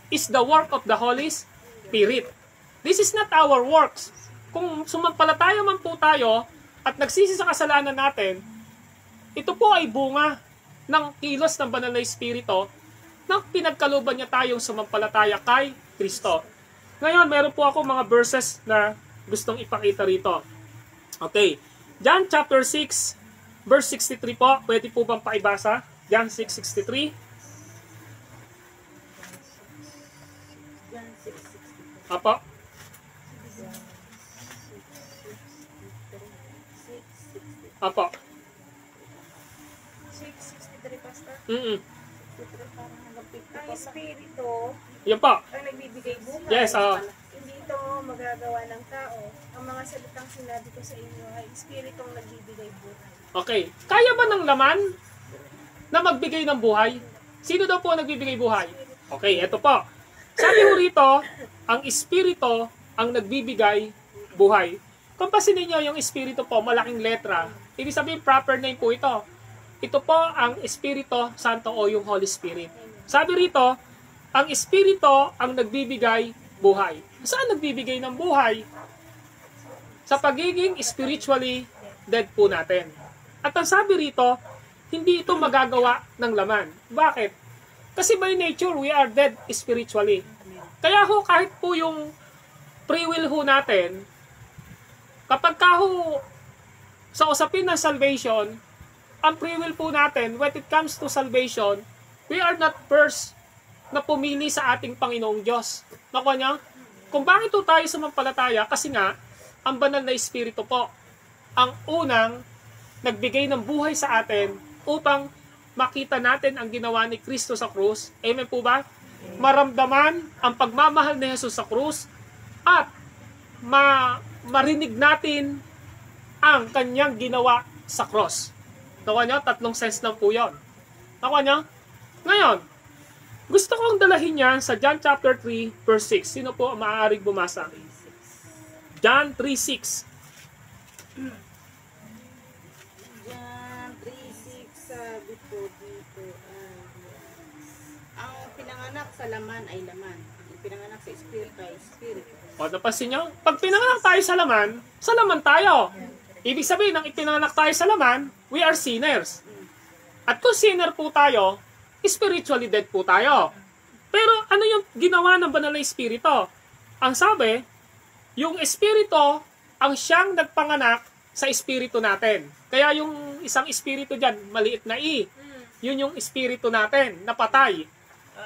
is the work of the Holy Spirit. This is not our works. Kung sumampalataya man po tayo at nagsisi sa kasalanan natin, ito po ay bunga ng kilos ng banal na Espiritu na pinagkalooban niya tayong sumampalataya kay Kristo. Ngayon, meron po ako mga verses na gustong ipakita rito. Okay. John chapter 6, verse 63 po. Pwede po bang paibasa? John 6:63. John 6:63. Apo. 6:63. Apo. 6:63, Pastor. Parang nalapit Ang pa. Espiritu Yan po. ang nagbibigay buhay. Yes, Hindi ito magagawa ng tao. Ang mga salitang sinabi ko sa inyo ay Espiritu ang nagbibigay buhay. Okay. Kaya ba ng laman na magbigay ng buhay? Sino daw po ang nagbibigay buhay? Okay, eto po. Sabi ho rito, ang Espiritu ang nagbibigay buhay. Kung pasinin nyo yung Espiritu po, malaking letra, ibig sabihin proper name po ito. Ito po ang Espiritu Santo o yung Holy Spirit. Sabi rito, ang Espiritu ang nagbibigay buhay. Saan nagbibigay ng buhay? Sa pagiging spiritually dead po natin. At ang sabi rito, hindi ito magagawa ng laman. Bakit? Kasi by nature, we are dead spiritually. Kaya ho, kahit po yung free will ho natin, kapag ka ho, sa usapin ng salvation, ang free will po natin, when it comes to salvation, we are not first na pumili sa ating Panginoong Diyos. Nakuha niyo? Kung bakit po tayo sumampalataya, kasi nga, ang banal na Espiritu po, ang unang nagbigay ng buhay sa atin upang makita natin ang ginawa ni Kristo sa krus. Amen po ba? Maramdaman ang pagmamahal ni Jesus sa krus at marinig natin ang kanyang ginawa sa cross. Nakuha niyo? 3 sense lang po yun. Nakuha niyo? Ngayon, gusto kong dalahin yan sa John chapter 3, verse 6. Sino po ang maaaring bumasa? John 3:6. John 3:6 sabi po dito, ang pinanganak sa laman ay laman. Ang pinanganak sa espiritu ay espiritu. O, napansin nyo? Pag pinanganak tayo sa laman tayo. Ibig sabihin, nang ipinanganak tayo sa laman, we are sinners. At kung sinner po tayo, spiritually dead po tayo. Pero ano yung ginawa ng banal na Espiritu? Ang sabi, yung Espiritu ang siyang nagpanganak sa Espiritu natin. Kaya yung isang Espiritu dyan, maliit na I, yun yung Espiritu natin, napatay.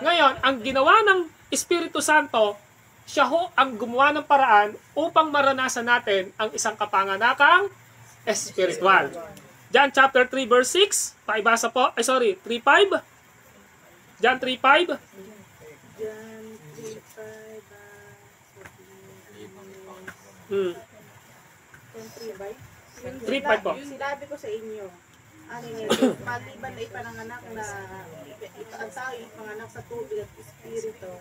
Ngayon, ang ginawa ng Espiritu Santo, siya ho ang gumawa ng paraan upang maranasan natin ang isang kapanganakang espiritual. John chapter 3 verse 6, paibasa po, 3:5. John 3:5. John 3:5. Hmm. 3:5 po. Sinabi ko sa inyo, ano niya, maliban na ipananganak na ang tao ipanganak sa tubig at espiritu.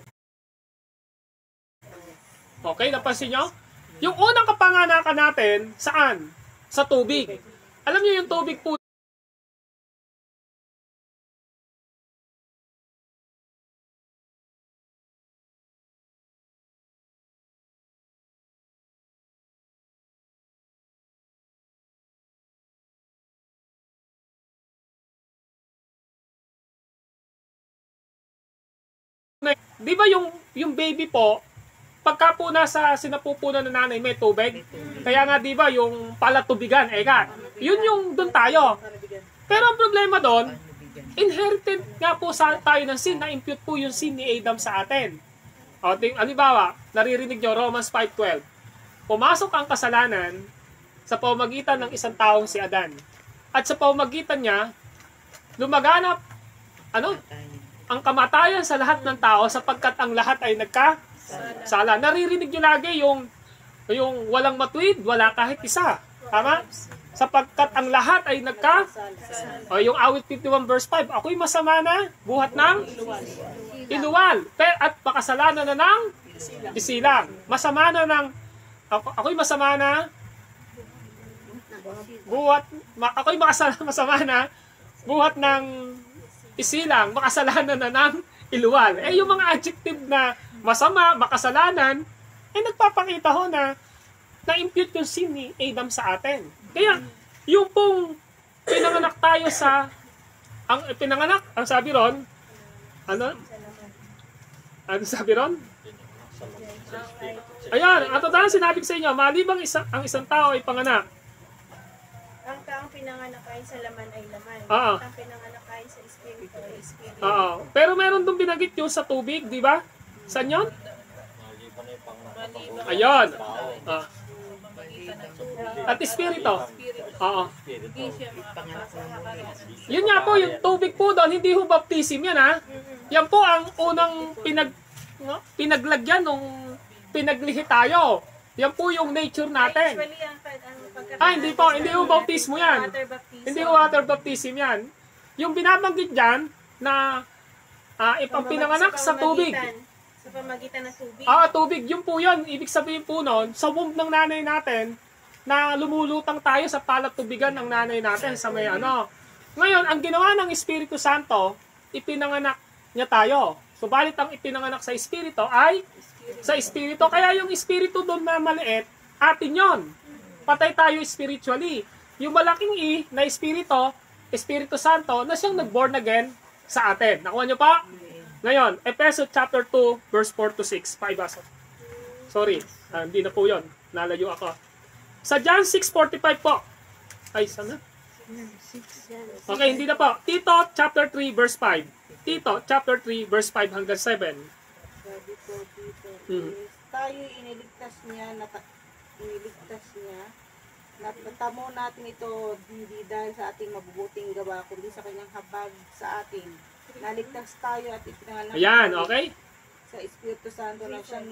Okay, napansin nyo? Yung unang kapanganakan natin, saan? Sa tubig. Alam niyo yung tubig po, di ba yung baby po, pagka po nasa sinapupunan ng nanay may tubig, kaya nga di ba yung palatubigan, yun yung doon tayo. Pero ang problema doon, inherited nga po tayo ng sin, na-impute po yung sin ni Adam sa atin. O, halimbawa, naririnig nyo, Romans 5:12. Pumasok ang kasalanan sa pamamagitan ng isang taong si Adan. At sa pamamagitan niya, lumaganap, ang kamatayan sa lahat ng tao sapagkat ang lahat ay nagkasala. Naririnig nyo lagi yung walang matuwid, wala kahit isa. Tama? Sapagkat ang lahat ay o yung awit 51 verse 5, ako'y masama na, buhat ng iluwal. At makasalanan na ng isilang. Masama na ng, ako'y masama na, ako'y masama na, buhat ng isilang, makasalanan na ng iluwal. Yung mga adjective na masama, makasalanan, nagpapakita ho na na-impute yung sin ni Adam sa atin. Kaya, yung pong pinanganak tayo sa, ang sabi ron, ano sabi ron? Ayan, ang total sinabi ko sa inyo, malibang ang isang tao ay panganak. Ang taong pinanganak ay sa laman ay laman. Oo. Ang pinanganak ay sa espiritu ay espiritu. Oo. Pero meron doon binanggit yung sa tubig, di ba? Saan yun? Ayun. At espiritu. Oo. Yun nga po, yung tubig po doon, hindi ho baptism yan ha. Yan po ang unang pinaglagyan nung pinaglihi tayo. Yan po yung nature natin. Actually, ang Hindi ho baptismo yan. water baptism. Hindi ho water baptism yan. Yung binabanggit dyan na ipapinanganak sa tubig. Sa pamagitan ng tubig. Tubig. Yun po yun. Ibig sabihin po nun, sa womb ng nanay natin, na lumulutang tayo sa palatubigan ng nanay natin sa may Ngayon, ang ginawa ng Espiritu Santo, ipinanganak niya tayo. Subalit ang ipinanganak sa Espiritu ay sa Espiritu. Kaya yung Espiritu doon na maliit, atin yon. Patay tayo spiritually. Yung malaking E na Espiritu Santo, na siyang nag-born again sa atin. Nakuha niyo pa? Ngayon, Ephesians chapter 2, verse 4 to 6. Paibasa. Sorry, hindi na po yun. Nalayo ako. Sa John 6:45 po. Ay, sana? Okay, hindi na po. Tito, chapter 3, verse 5. Tito, chapter 3, verse 5 hanggang 7. Sabi ko dito, tayo iniligtas niya, natamo natin ito hindi dahil sa ating mabubuting gawa, kundi sa kanyang habag sa atin. Naligtas tayo at ipinanganak Ayan, okay? sa Espiritu Santo na siyang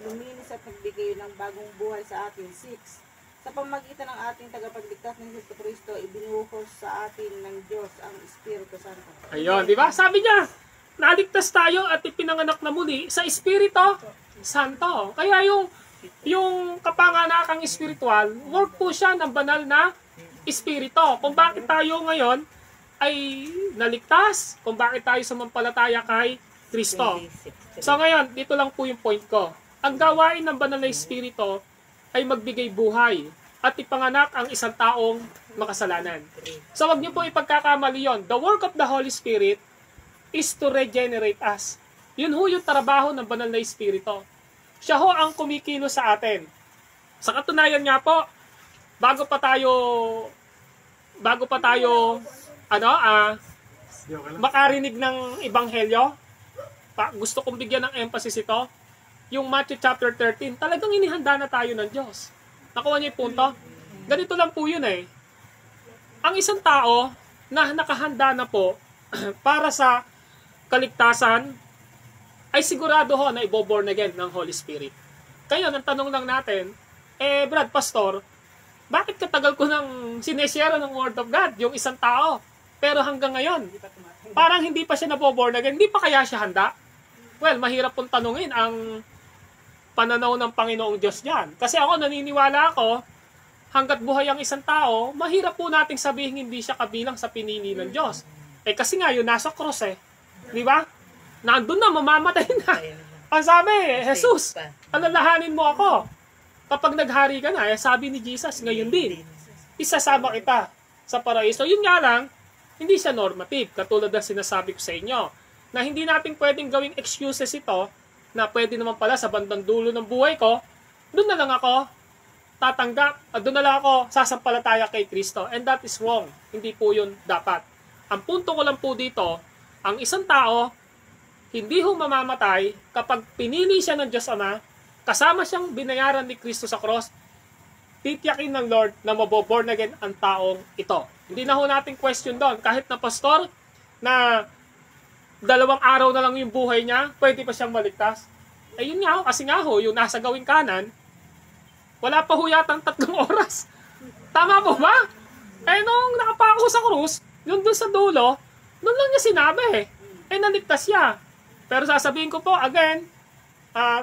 luminis at nagbigay ng bagong buhay sa atin. 6. Sa pamagitan ng ating tagapagligtas ng Jesucristo, ibinuhos sa atin ng Diyos ang Espiritu Santo. Ayun, di ba? Sabi niya, naligtas tayo at ipinanganak na muli sa Espiritu Santo. Kaya yung kapanganakang spiritual, work po siya ng banal na Espiritu. Kung bakit tayo ngayon ay naligtas, kung bakit tayo sumampalataya kay Kristo. So ngayon, dito lang po yung point ko. Ang gawain ng banal na Espiritu ay magbigay buhay at ipanganak ang isang taong makasalanan. So wag niyo po ipagkakamali yun. The work of the Holy Spirit is to regenerate us. Yun ho yung trabaho ng banal na Espiritu. Siya ho ang kumikilos sa atin. Sa katunayan nga po, bago pa tayo makarinig ng ebanghelyo, gusto kong bigyan ng emphasis ito, yung Matthew chapter 13, talagang inihanda na tayo ng Diyos. Nakuha niyo yung punto? Ganito lang po yun eh. Ang isang tao na nakahanda na po para sa kaligtasan, ay sigurado ho na ibo-born again ng Holy Spirit. Kaya, ang tanong lang natin, Brad, Pastor, bakit katagal ko nang sineshare ng Word of God, yung isang tao, pero hanggang ngayon, parang hindi pa siya naboborn again, hindi pa kaya siya handa? Well, mahirap pong tanungin ang pananaw ng Panginoong Diyos diyan. Kasi ako, naniniwala ako, hanggat buhay ang isang tao, mahirap po nating sabihin hindi siya kabilang sa pinili ng Diyos. Kasi nga, yun nasa cross Di ba? Nandun na, mamamatay na. Ang sabi, Jesus, alalahanin mo ako. Kapag naghari ka na, sabi ni Jesus, ngayon din, isasama kita sa paraiso. Yun nga lang, hindi siya normative. Katulad ng sinasabi ko sa inyo, na hindi natin pwedeng gawing excuses ito, na pwede naman pala sa bandang dulo ng buhay ko, doon na lang ako tatanggap, doon na lang ako sasampalataya kay Kristo. And that is wrong. Hindi po yun dapat. Ang punto ko lang po dito, ang isang tao, hindi ho mamamatay kapag pinili siya ng Diyos Ama, kasama siyang binayaran ni Kristo sa cross, titiyakin ng Lord na maboborn again ang taong ito. Hindi na ho natin question doon. Kahit na pastor, na 2 araw na lang yung buhay niya, pwede pa siyang maligtas. Yun nga ho, kasi nga ho, yung nasa gawing kanan, wala pa ho yatang 3 oras. Tama po ba? Nung nakapako sa krus, yun doon sa dulo, doon lang niya sinabi naligtas siya. Pero sasabihin ko po, again,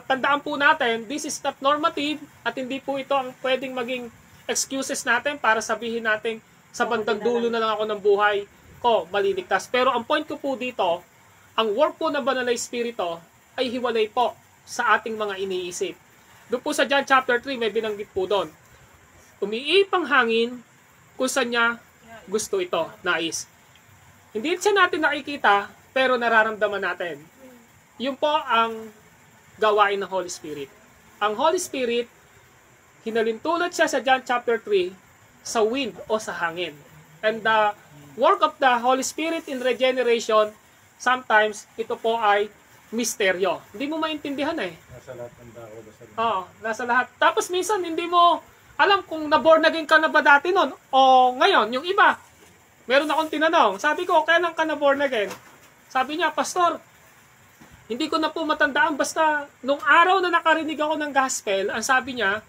tandaan po natin, this is not normative at hindi po ito ang pwedeng maging excuses natin para sabihin natin sa bandang dulo na lang ako ng buhay ko, maliligtas. Pero ang point ko po dito, ang work po ng Banal na Espiritu ay hiwalay po sa ating mga iniisip. Doon po sa John chapter 3, may binanggit po doon. Umiipang hangin kung saan niya gusto ito, nais. Hindi siya natin nakikita, pero nararamdaman natin. Yun po ang gawain ng Holy Spirit. Ang Holy Spirit, hinalintulad siya sa John chapter 3 sa wind o sa hangin. And the work of the Holy Spirit in regeneration, sometimes ito po ay misteryo. Hindi mo maintindihan Nasa lahat ng tao. Oo, nasa lahat. Tapos minsan hindi mo alam kung na-born again ka na ba dati nun o ngayon, yung iba. Meron akong tinanong. Sabi ko, kailan ka na-born again? Sabi niya, Pastor, hindi ko na po matandaan. Basta, nung araw na nakarinig ako ng gospel, ang sabi niya,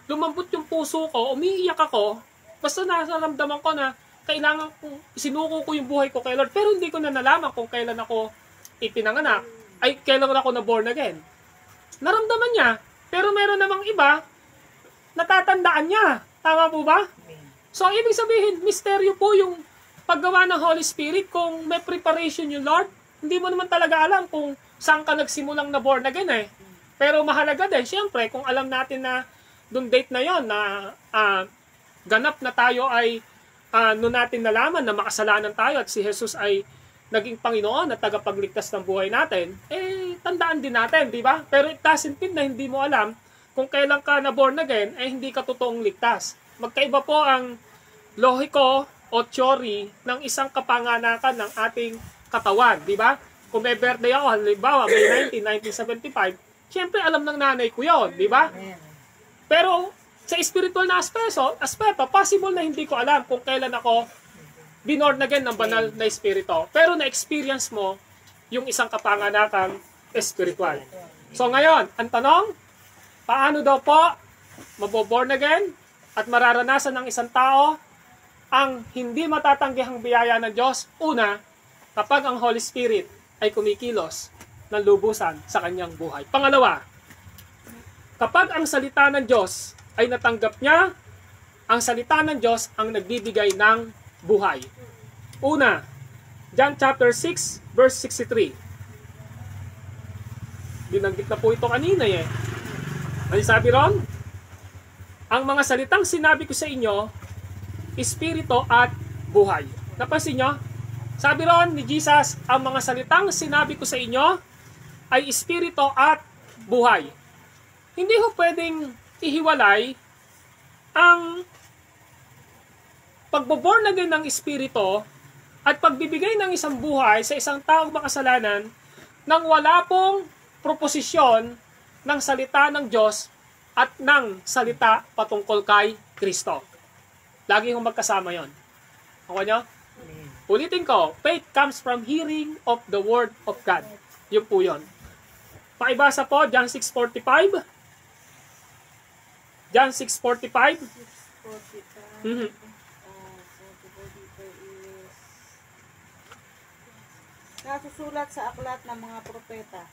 lumambot yung puso ko, umiiyak ako, basta nasaramdaman ko na kailangan kong sinuko ko yung buhay ko kay Lord. Pero hindi ko na nalaman kung kailan ako ipinanganak, ay kailan ako na-born again. Naramdaman niya, pero meron namang iba, natatandaan niya. Tama po ba? So, ibig sabihin, misteryo po yung paggawa ng Holy Spirit. Kung may preparation yung Lord, hindi mo naman talaga alam kung saan ka nagsimulang na born again Pero mahalaga din, siyempre, kung alam natin na doon date na yon na ganap na tayo ay noon natin nalaman na makasalanan tayo at si Jesus ay naging Panginoon at tagapagligtas ng buhay natin, tandaan din natin, di ba? Pero it doesn't mean na hindi mo alam kung kailan ka na born again, hindi ka totoong ligtas. Magkaiba po ang lohiko o theory ng isang kapanganakan ng ating katawan, di ba? Kung may birthday ako, halimbawa, May 1975, siyempre alam ng nanay ko yun, di ba? Pero sa spiritual na aspeto, possible na hindi ko alam kung kailan ako binorn again ng banal na espiritu. Pero na-experience mo yung isang kapanganakang espiritual. So ngayon, ang tanong, paano daw po maboborn again at mararanasan ng isang tao ang hindi matatanggihang biyaya ng Diyos? Una, kapag ang Holy Spirit ay kumikilos ng lubusan sa kanyang buhay. Pangalawa, kapag ang salita ng Diyos ay natanggap niya, ang salita ng Diyos ang nagbibigay ng buhay. Una, John chapter 6, verse 63. Binanggit na po ito kanina Ano sabi ron? Ang mga salitang sinabi ko sa inyo, espiritu at buhay. Napansin nyo? Sabi ron ni Jesus, ang mga salitang sinabi ko sa inyo ay espiritu at buhay. Hindi ho pwedeng ihiwalay ang pagboborn again ng espiritu at pagbibigay ng isang buhay sa isang taong makasalanan nang wala pong proposisyon ng salita ng Diyos at ng salita patungkol kay Kristo. Lagi hong magkasama yon. Okay nyo? Ulitin ko, faith comes from hearing of the word of God. Yun po yun. Pakibasa po, John 6:45. John 6:45. 6:45. Mhm. Sabi ko dito is, nasusulat sa aklat ng mga propeta,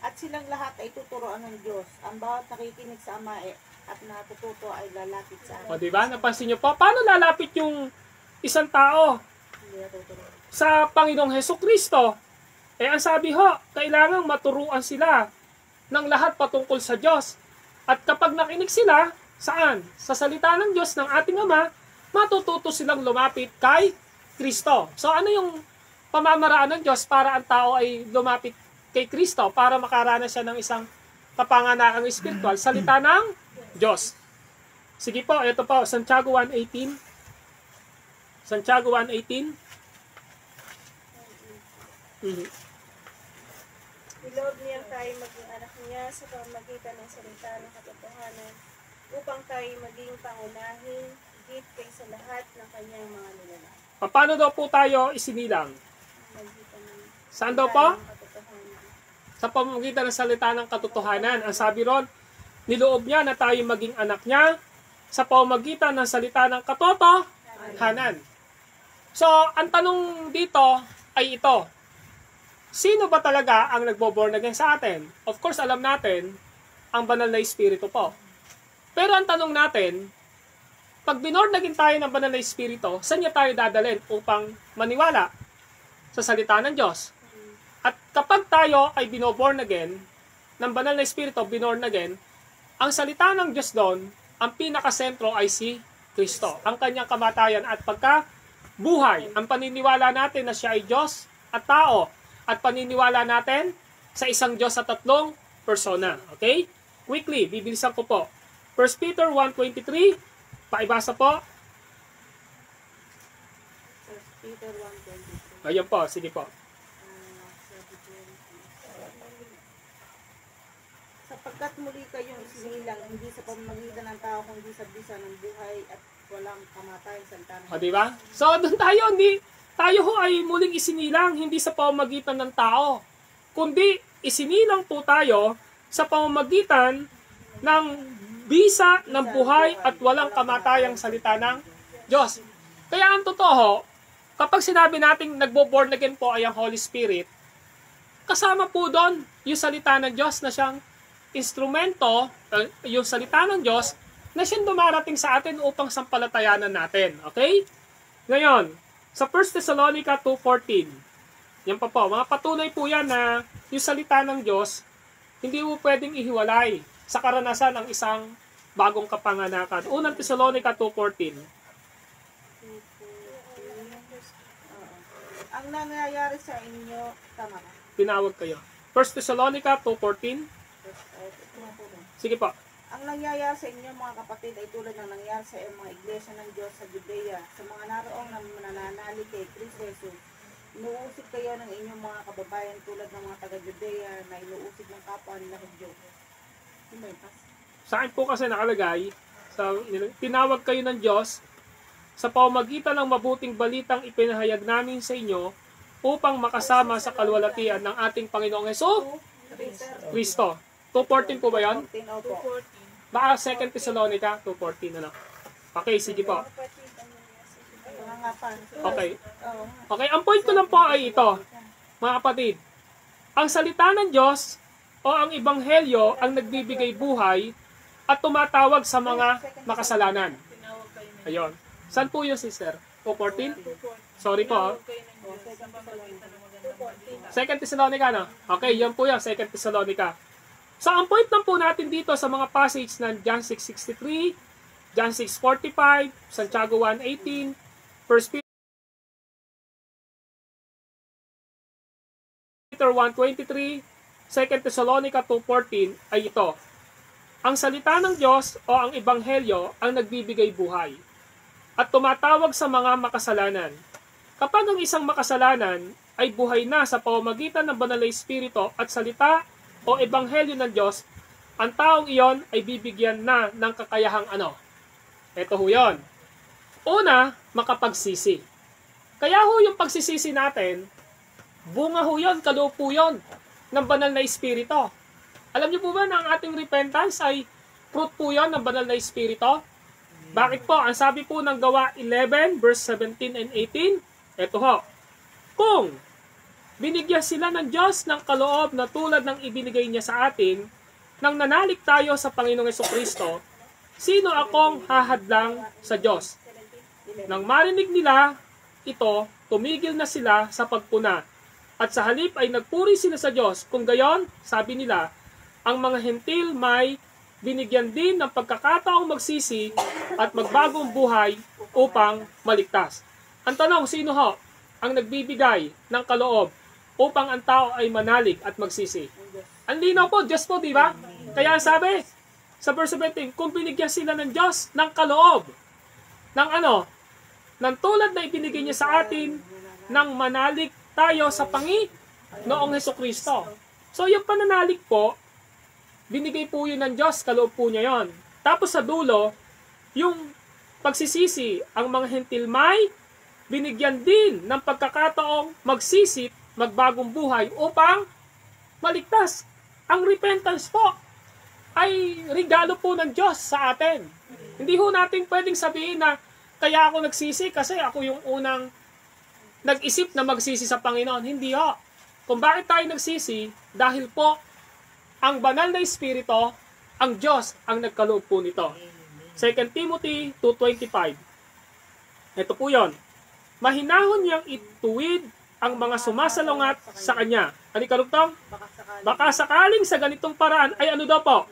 at silang lahat ay tuturuan ng Diyos. Ang bawat nakikinig sa Ama at natututo ay lalapit sa O, akin. diba? Napansin nyo po, paano lalapit yung isang tao Hindi natuturuan. sa Panginoong Hesus Kristo? Ang sabi ho, kailangang maturuan sila ng lahat patungkol sa Diyos. At kapag nakinig sila, saan? Sa salita ng Diyos ng ating Ama, matututo silang lumapit kay Kristo. So ano yung pamamaraan ng Diyos para ang tao ay lumapit kay Kristo, para makaranas siya ng isang kapanganakang spiritual? Salita ng Diyos. Sige po, ito po, Santiago 1:18. Santiago 1:18. Niloob niya tayo maging anak niya sa pamamagitan ng salita ng katotohanan upang tayo maging pangunahin higit kaysa lahat ng kanyang mga nilalang. Paano daw po tayo isinilang? Pamamagitan ng Saan daw po? ng katotohanan. Sa pamamagitan ng salita ng katotohanan. Ang sabi ron, niloob niya na tayo maging anak niya sa pamamagitan ng salita ng katotohanan. So, ang tanong dito ay ito. Sino ba talaga ang nagbo-born again sa atin? Of course, alam natin, ang banal na Espiritu po. Pero ang tanong natin, pag binorn again tayo ng banal na Espiritu, saan niya tayo dadalhin upang maniwala? Sa salita ng Diyos. At kapag tayo ay binoborn again, ng banal na Espiritu, binorn again, ang salita ng Diyos doon, ang pinakasentro ay si Kristo. Ang kanyang kamatayan at pagkabuhay. Ang paniniwala natin na siya ay Diyos at tao. At paniniwala natin sa isang Diyos sa tatlong persona. Okay? Quickly, bibilisan ko po. 1 Peter 1:23, paibasa po. 1 Peter 1:23. Ayan po, sige po. Sabi ko, sapagkat muli kayong isinilang, hindi sa pamamagitan ng tao, kundi sa bisa ng buhay at walang kamatayan sa salita ng O, diba? So, doon tayo ho ay muling isinilang, hindi sa pamamagitan ng tao, kundi isinilang po tayo sa pamamagitan ng bisa ng buhay at walang kamatayang salita ng Diyos. Kaya ang totoo, kapag sinabi nating nagbo-born again po ay ang Holy Spirit, kasama po doon yung salita ng Diyos na siyang instrumento, yung salita ng Diyos na siyang dumarating sa atin upang sampalatayanan natin. Okay? Ngayon, sa 1 Thessalonica 2:14, yan pa po, mga patunay po yan na yung salita ng Diyos, hindi mo pwedeng ihiwalay sa karanasan ng isang bagong kapanganakan. 1 Thessalonica 2:14. Ang nangyayari sa inyo, tama ba? Tinawag kayo. 1 Thessalonica 2:14. Sige po. Ang nangyayari sa inyo mga kapatid ay tulad ng nangyari sa mga iglesia ng Diyos sa Judea, sa mga naroong na mananalig kay Kristo Jesus. Inuusig kayo ng inyong mga kababayan tulad ng mga taga-Judea na inuusig ng kapwa nila Hudyo. Saan po kasi nakalagay, tinawag kayo ng Diyos sa pamamagitan ng mabuting balitang ipinahayag namin sa inyo upang makasama sa kalwalatian ng ating Panginoong Hesus Kristo. 2:14 po ba yan? 2:14. Baka 2 Thessalonica 2:14 ano. Okay, sige po. Okay. Okay, ang point ko lang po ay ito, mga kapatid. Ang salita ng Diyos o ang ebanghelyo ang nagbibigay buhay at tumatawag sa mga makasalanan. Ayun. Saan po yun, sister? 2:14? Sorry po. 2 Thessalonica, no? Okay, yan po yan, 2 Thessalonica. So, ang point lang po natin dito sa mga passage ng John 6:63, John 6:45, Santiago 1:18, 1 Peter 1:23, 2 Thessalonica 2:14 ay ito. Ang salita ng Diyos o ang ebanghelyo ang nagbibigay buhay at tumatawag sa mga makasalanan. Kapag ang isang makasalanan ay buhay na sa pamamagitan ng banal na Espiritu at salita o ebanghelyo ng Diyos, ang taong iyon ay bibigyan na ng kakayahang ano? Ito ho yun. Una, makapagsisi. Kaya ho yung pagsisisi natin, bunga ho yun, kaloob po yun ng banal na Espiritu. Alam niyo po ba na ang ating repentance ay fruit po yun ng banal na Espiritu? Bakit po? Ang sabi po ng Gawa 11, verse 17 and 18, eto ho, kung binigyan sila ng Diyos ng kaloob na tulad ng ibinigay niya sa atin, nang nanalig tayo sa Panginoong Jesucristo, sino akong hahadlang sa Diyos? Nang marinig nila ito, tumigil na sila sa pagpuna. At sa halip ay nagpuri sila sa Diyos. Kung gayon, sabi nila, ang mga hentil may binigyan din ng pagkakataong magsisi at magbagong buhay upang maligtas. Ang tanong, sino ho ang nagbibigay ng kaloob upang ang tao ay manalig at magsisi? Ang linaw po, Diyos po, di ba? Kaya sabi, sa verse 17, kung binigyan sila ng Diyos ng kaloob, ng ng tulad na ibinigay niya sa atin, nang manalig tayo sa Panginoong Hesukristo. So yung pananalig po, binigay po yun ng Diyos, kaloob po niya yon. Tapos sa dulo, yung pagsisisi, ang mga hentil may binigyan din ng pagkakataong magsisit, magbagong buhay upang maligtas. Ang repentance po ay regalo po ng Diyos sa atin. Hindi ho natin pwedeng sabihin na kaya ako nagsisi kasi ako yung unang nag-isip na magsisi sa Panginoon. Hindi ho. Kung bakit tayo nagsisi, dahil po ang banal na Espiritu, ang Diyos ang nagkaloob po nito. 2 Timothy 2:25. Ito po yon. Mahinahon niyang ituwid ang mga sumasalungat sa Kanya. Ano ikalugtong? Baka sakaling sa ganitong paraan ay ano daw po?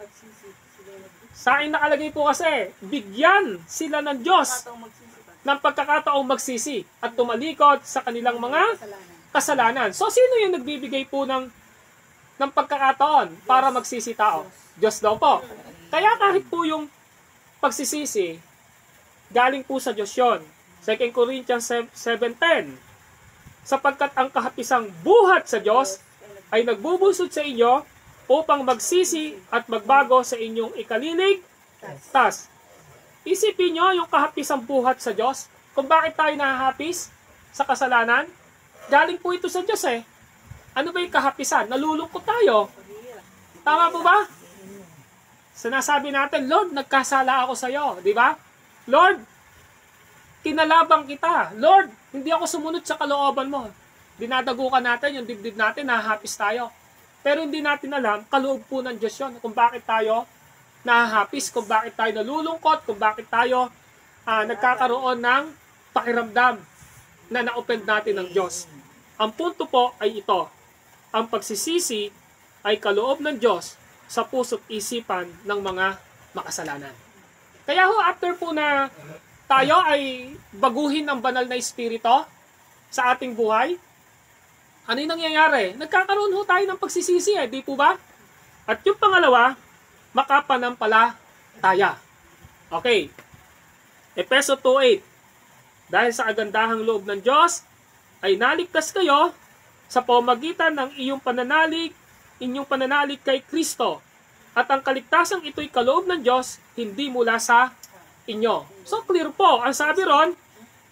Sa akin nakalagay po kasi, bigyan sila ng Diyos ng pagkakataong magsisi at tumalikod sa kanilang mga kasalanan. So, sino yung nagbibigay po ng pagkakataon para magsisi tao? Diyos daw po. Kaya kahit po yung pagsisisi, galing po sa Diyos yun. 2 Corinthians 7:10. Sapagkat ang kahapisang buhat sa Diyos ay nagbubusod sa inyo upang magsisi at magbago sa inyong ikaliligtas. Isipin nyo yung kahapisang buhat sa Diyos. Kung bakit tayo nahahapis sa kasalanan, galing po ito sa Diyos eh. Ano ba yung kahapisan? Nalulungkot tayo. Tama po ba? Sinasabi natin, Lord, nagkasala ako sa iyo. Di ba? Lord, kinalabang kita. Lord, hindi ako sumunod sa kalooban mo. Dinadagukan natin yung dibdib natin, nahahapis tayo. Pero hindi natin alam, kaloob po ng Diyos yun. Kung bakit tayo nahahapis, kung bakit tayo nalulungkot, kung bakit tayo nagkakaroon ng pakiramdam na na-offend natin ng Diyos. Ang punto po ay ito. Ang pagsisisi ay kaloob ng Diyos sa puso't isipan ng mga makasalanan. Kaya ho, after po na tayo ay baguhin ng banal na Espiritu sa ating buhay, ano yung nangyayari? Nagkakaroon ho tayo ng pagsisisi eh, di po ba? At yung pangalawa, makapanampalataya. Okay. Efeso 2:8. Dahil sa agandahang loob ng Diyos, ay naligtas kayo sa pamamagitan ng inyong pananalig kay Kristo. At ang kaligtasang ito'y kaloob ng Diyos, hindi mula sa inyo. So clear po, ang sabi ron,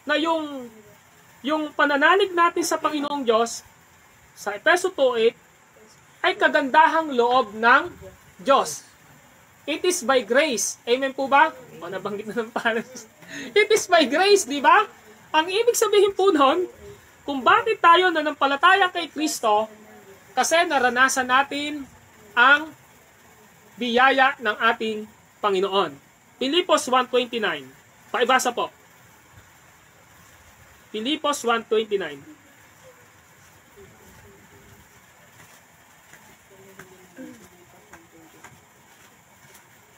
na yung pananalig natin sa Panginoong Diyos, sa Efeso 2:8, ay kagandahang loob ng Diyos. It is by grace. Amen po ba? Nabanggit na ng pangalan. It is by grace, di ba? Ang ibig sabihin po nun, kung bakit tayo nanampalataya kay Kristo, kasi naranasan natin ang biyaya ng ating Panginoon. Pilipos 1:29. Paibasa po. Pilipos 1:29.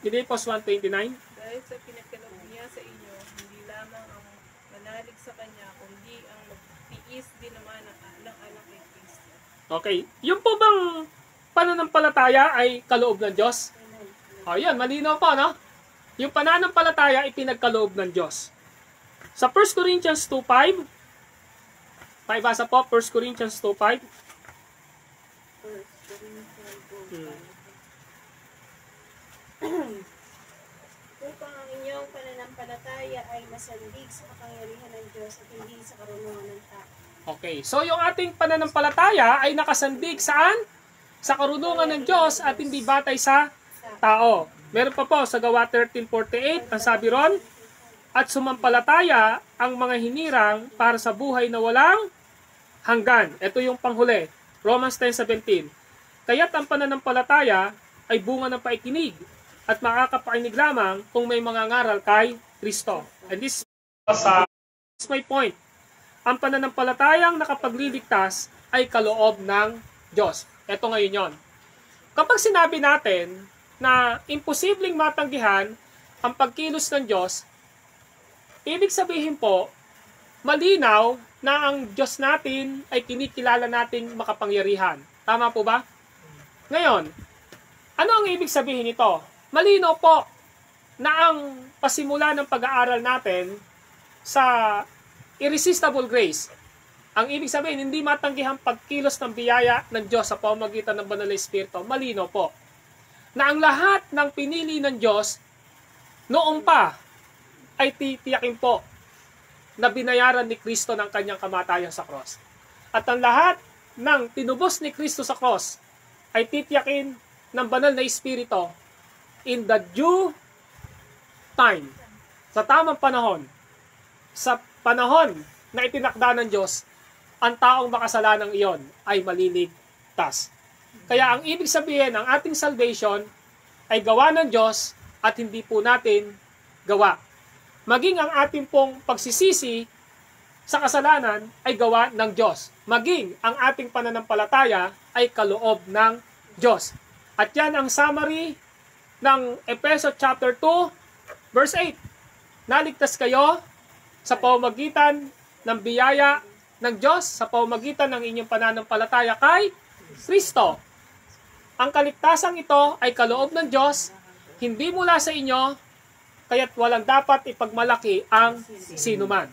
Pilipos 1:29. Dahil sa pinagkaloob niya sa inyo, hindi lamang ang manalig sa Kanya, kundi ang magtiis din naman ng anak kay Kristo. Okay. Yung po bang pananampalataya ay kaloob ng Diyos? O yan, malinaw po, no? Yung pananampalataya ay pinagkaloob ng Diyos. Sa 1 Corinthians 2:5, paibasa po, 1 Corinthians 2:5. Upang ang inyong pananampalataya pananampalataya ay masandig sa kapangyarihan ng Diyos at hindi sa karunungan ng tao. Okay, so yung ating pananampalataya ay nakasandig saan? Sa karunungan ng Diyos at hindi batay sa tao. Meron pa po sa Gawa 13:48, ang sabi ron, at sumampalataya ang mga hinirang para sa buhay na walang hanggan. Ito yung panghuli, Romans 10:17. Kaya't ang pananampalataya ay bunga ng paikinig at makakapakinig lamang kung may mga ngaral kay Kristo. And this is my point. Ang pananampalatayang nakapagliligtas ay kaloob ng Diyos. Ito ngayon yon. Kapag sinabi natin na imposibleng matanggihan ang pagkilos ng Diyos, ibig sabihin po, malinaw na ang Diyos natin ay kinikilala nating makapangyarihan. Tama po ba? Ngayon, ano ang ibig sabihin nito? Malinaw po na ang pasimula ng pag-aaral natin sa irresistible grace. Ang ibig sabihin, hindi matanggihang pagkilos ng biyaya ng Diyos sa pamamagitan ng Banal na Espiritu. Malinaw po na ang lahat ng pinili ng Diyos noong pa ay titiyakin po na binayaran ni Kristo ng kanyang kamatayan sa cross. At ang lahat ng tinubos ni Kristo sa cross ay titiyakin ng Banal na Espiritu in the due time, sa tamang panahon, sa panahon na itinakda ng Diyos, ang taong makasalanang iyon ay maliligtas. Kaya ang ibig sabihin, ang ating salvation ay gawa ng Diyos at hindi po natin gawa. Maging ang ating pong pagsisisi sa kasalanan ay gawa ng Diyos. Maging ang ating pananampalataya ay kaloob ng Diyos. At yan ang summary ng Efeso chapter 2, verse 8. Naligtas kayo sa pamamagitan ng biyaya ng Diyos, sa pamamagitan ng inyong pananampalataya kay Kristo. Ang kaligtasang ito ay kaloob ng Diyos, hindi mula sa inyo, kaya't walang dapat ipagmalaki ang sinuman.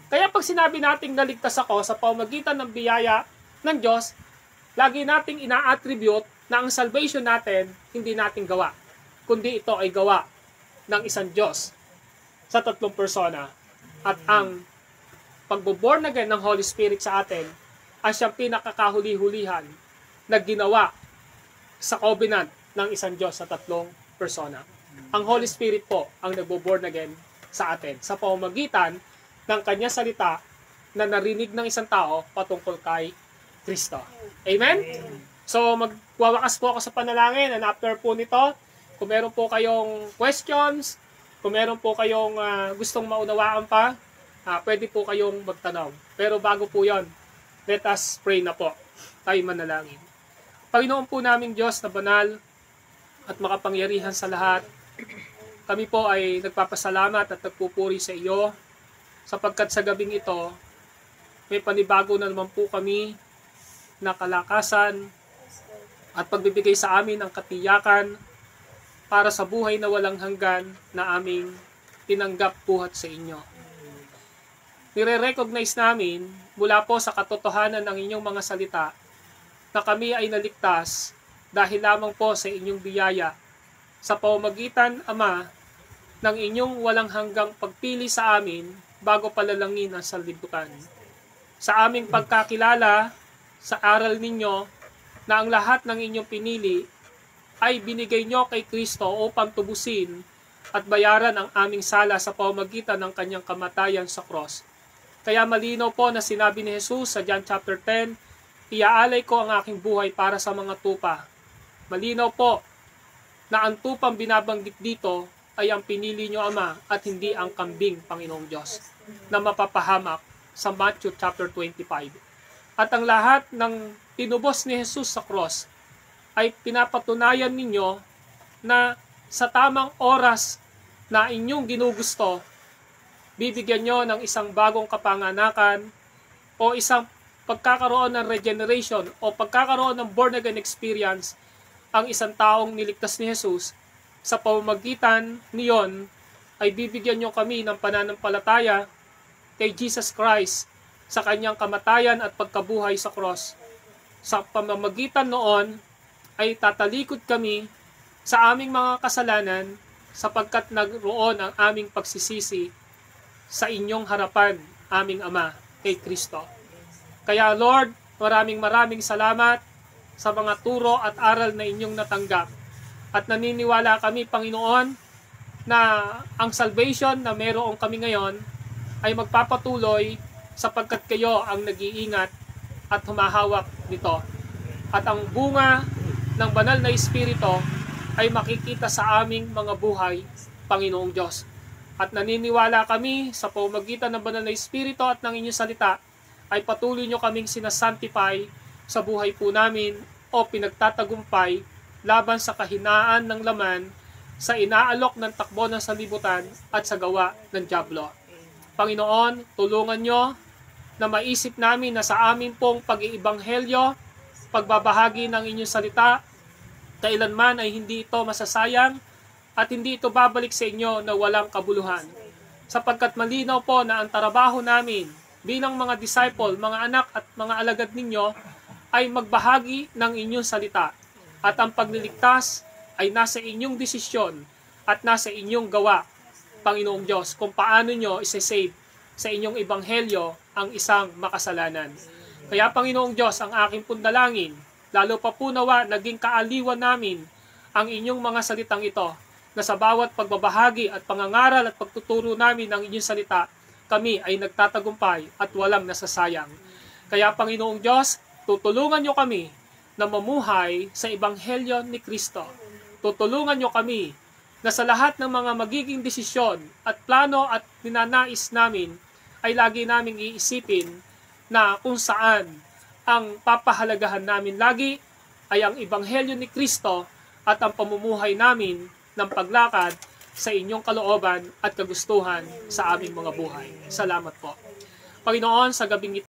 Kaya pag sinabi nating naligtas ako sa pamamagitan ng biyaya ng Diyos, lagi nating ina-attribute na ang salvation natin hindi nating gawa, kundi ito ay gawa ng isang Diyos sa tatlong persona. At ang pagbo-born again ng Holy Spirit sa atin ay siyang pinakakahuli-hulihan na ginawa sa covenant ng isang Diyos sa tatlong persona. Ang Holy Spirit po ang nagbo-born again sa atin sa pamamagitan ng kanya salita na narinig ng isang tao patungkol kay Kristo. Amen? So magwawakas po ako sa panalangin, and after po nito, kung meron po kayong questions, kung meron po kayong gustong maunawaan pa, pwede po kayong magtanong. Pero bago po yon, let us pray na po. Tayo manalangin. Panginoon po naming Diyos na banal at makapangyarihan sa lahat, kami po ay nagpapasalamat at nagpupuri sa iyo sapagkat sa gabing ito, may panibago na naman po kami na kalakasan at pagbibigay sa amin ng katiyakan para sa buhay na walang hanggan na aming tinanggap buhat sa inyo. Nire-recognize namin mula po sa katotohanan ng inyong mga salita na kami ay naligtas dahil lamang po sa inyong biyaya sa pamamagitan, Ama, ng inyong walang hanggang pagpili sa amin bago palalangin ang sanlibutan. Sa aming pagkakilala sa aral ninyo na ang lahat ng inyong pinili ay binigay nyo kay Kristo upang tubusin at bayaran ang aming sala sa pamamagitan ng kanyang kamatayan sa cross. Kaya malinaw po na sinabi ni Jesus sa John chapter 10, iaalay ko ang aking buhay para sa mga tupa. Malinaw po na ang tupang binabanggit dito ay ang pinili nyo, Ama, at hindi ang kambing, Panginoong Diyos, na mapapahamak sa Matthew chapter 25. At ang lahat ng tinubos ni Jesus sa cross ay pinapatunayan ninyo na sa tamang oras na inyong ginugusto, bibigyan nyo ng isang bagong kapanganakan o isang pagkakaroon ng regeneration o pagkakaroon ng born-again experience ang isang taong niligtas ni Jesus. Sa pamamagitan niyon ay bibigyan nyo kami ng pananampalataya kay Jesus Christ sa kanyang kamatayan at pagkabuhay sa cross. Sa pamamagitan noon ay tatalikod kami sa aming mga kasalanan sapagkat nagroon ang aming pagsisisi sa inyong harapan, aming Ama, kay Kristo. Kaya Lord, maraming salamat sa mga turo at aral na inyong natanggap. At naniniwala kami, Panginoon, na ang salvation na meron kami ngayon ay magpapatuloy sapagkat kayo ang nag-iingat at humahawak nito. At ang bunga ng banal na Espiritu ay makikita sa aming mga buhay, Panginoong Diyos. At naniniwala kami sa pamamagitan ng banal na Espiritu at ng inyong salita ay patuloy nyo kaming sinasanctify sa buhay po namin o pinagtatagumpay laban sa kahinaan ng laman, sa inaalok ng takbo ng sanlibutan at sa gawa ng dyablo. Panginoon, tulungan nyo na maisip namin na sa amin pong pag-iibanghelyo, pagbabahagi ng inyong salita, kailanman ay hindi ito masasayang at hindi ito babalik sa inyo na walang kabuluhan. Sapagkat malinaw po na ang trabaho namin bilang mga disciple, mga anak at mga alagad ninyo ay magbahagi ng inyong salita. At ang pagliligtas ay nasa inyong desisyon at nasa inyong gawa, Panginoong Diyos, kung paano nyo isa-save sa inyong ebanghelyo ang isang makasalanan. Kaya Panginoong Diyos, ang aking pundalangin, lalo pa po nawa naging kaaliwan namin ang inyong mga salitang ito, na sa bawat pagbabahagi at pangangaral at pagtuturo namin ng inyong salita, kami ay nagtatagumpay at walang nasasayang. Kaya Panginoong Diyos, tutulungan nyo kami na mamuhay sa ebanghelyo ni Kristo. Tutulungan nyo kami na sa lahat ng mga magiging desisyon at plano at ninanais namin ay lagi naming iisipin na kung saan ang papahalagahan namin lagi ay ang ebanghelyo ni Kristo at ang pamumuhay namin ng paglakad sa inyong kalooban at kagustuhan sa aming mga buhay. Salamat po. Panginoon, sa gabing ito,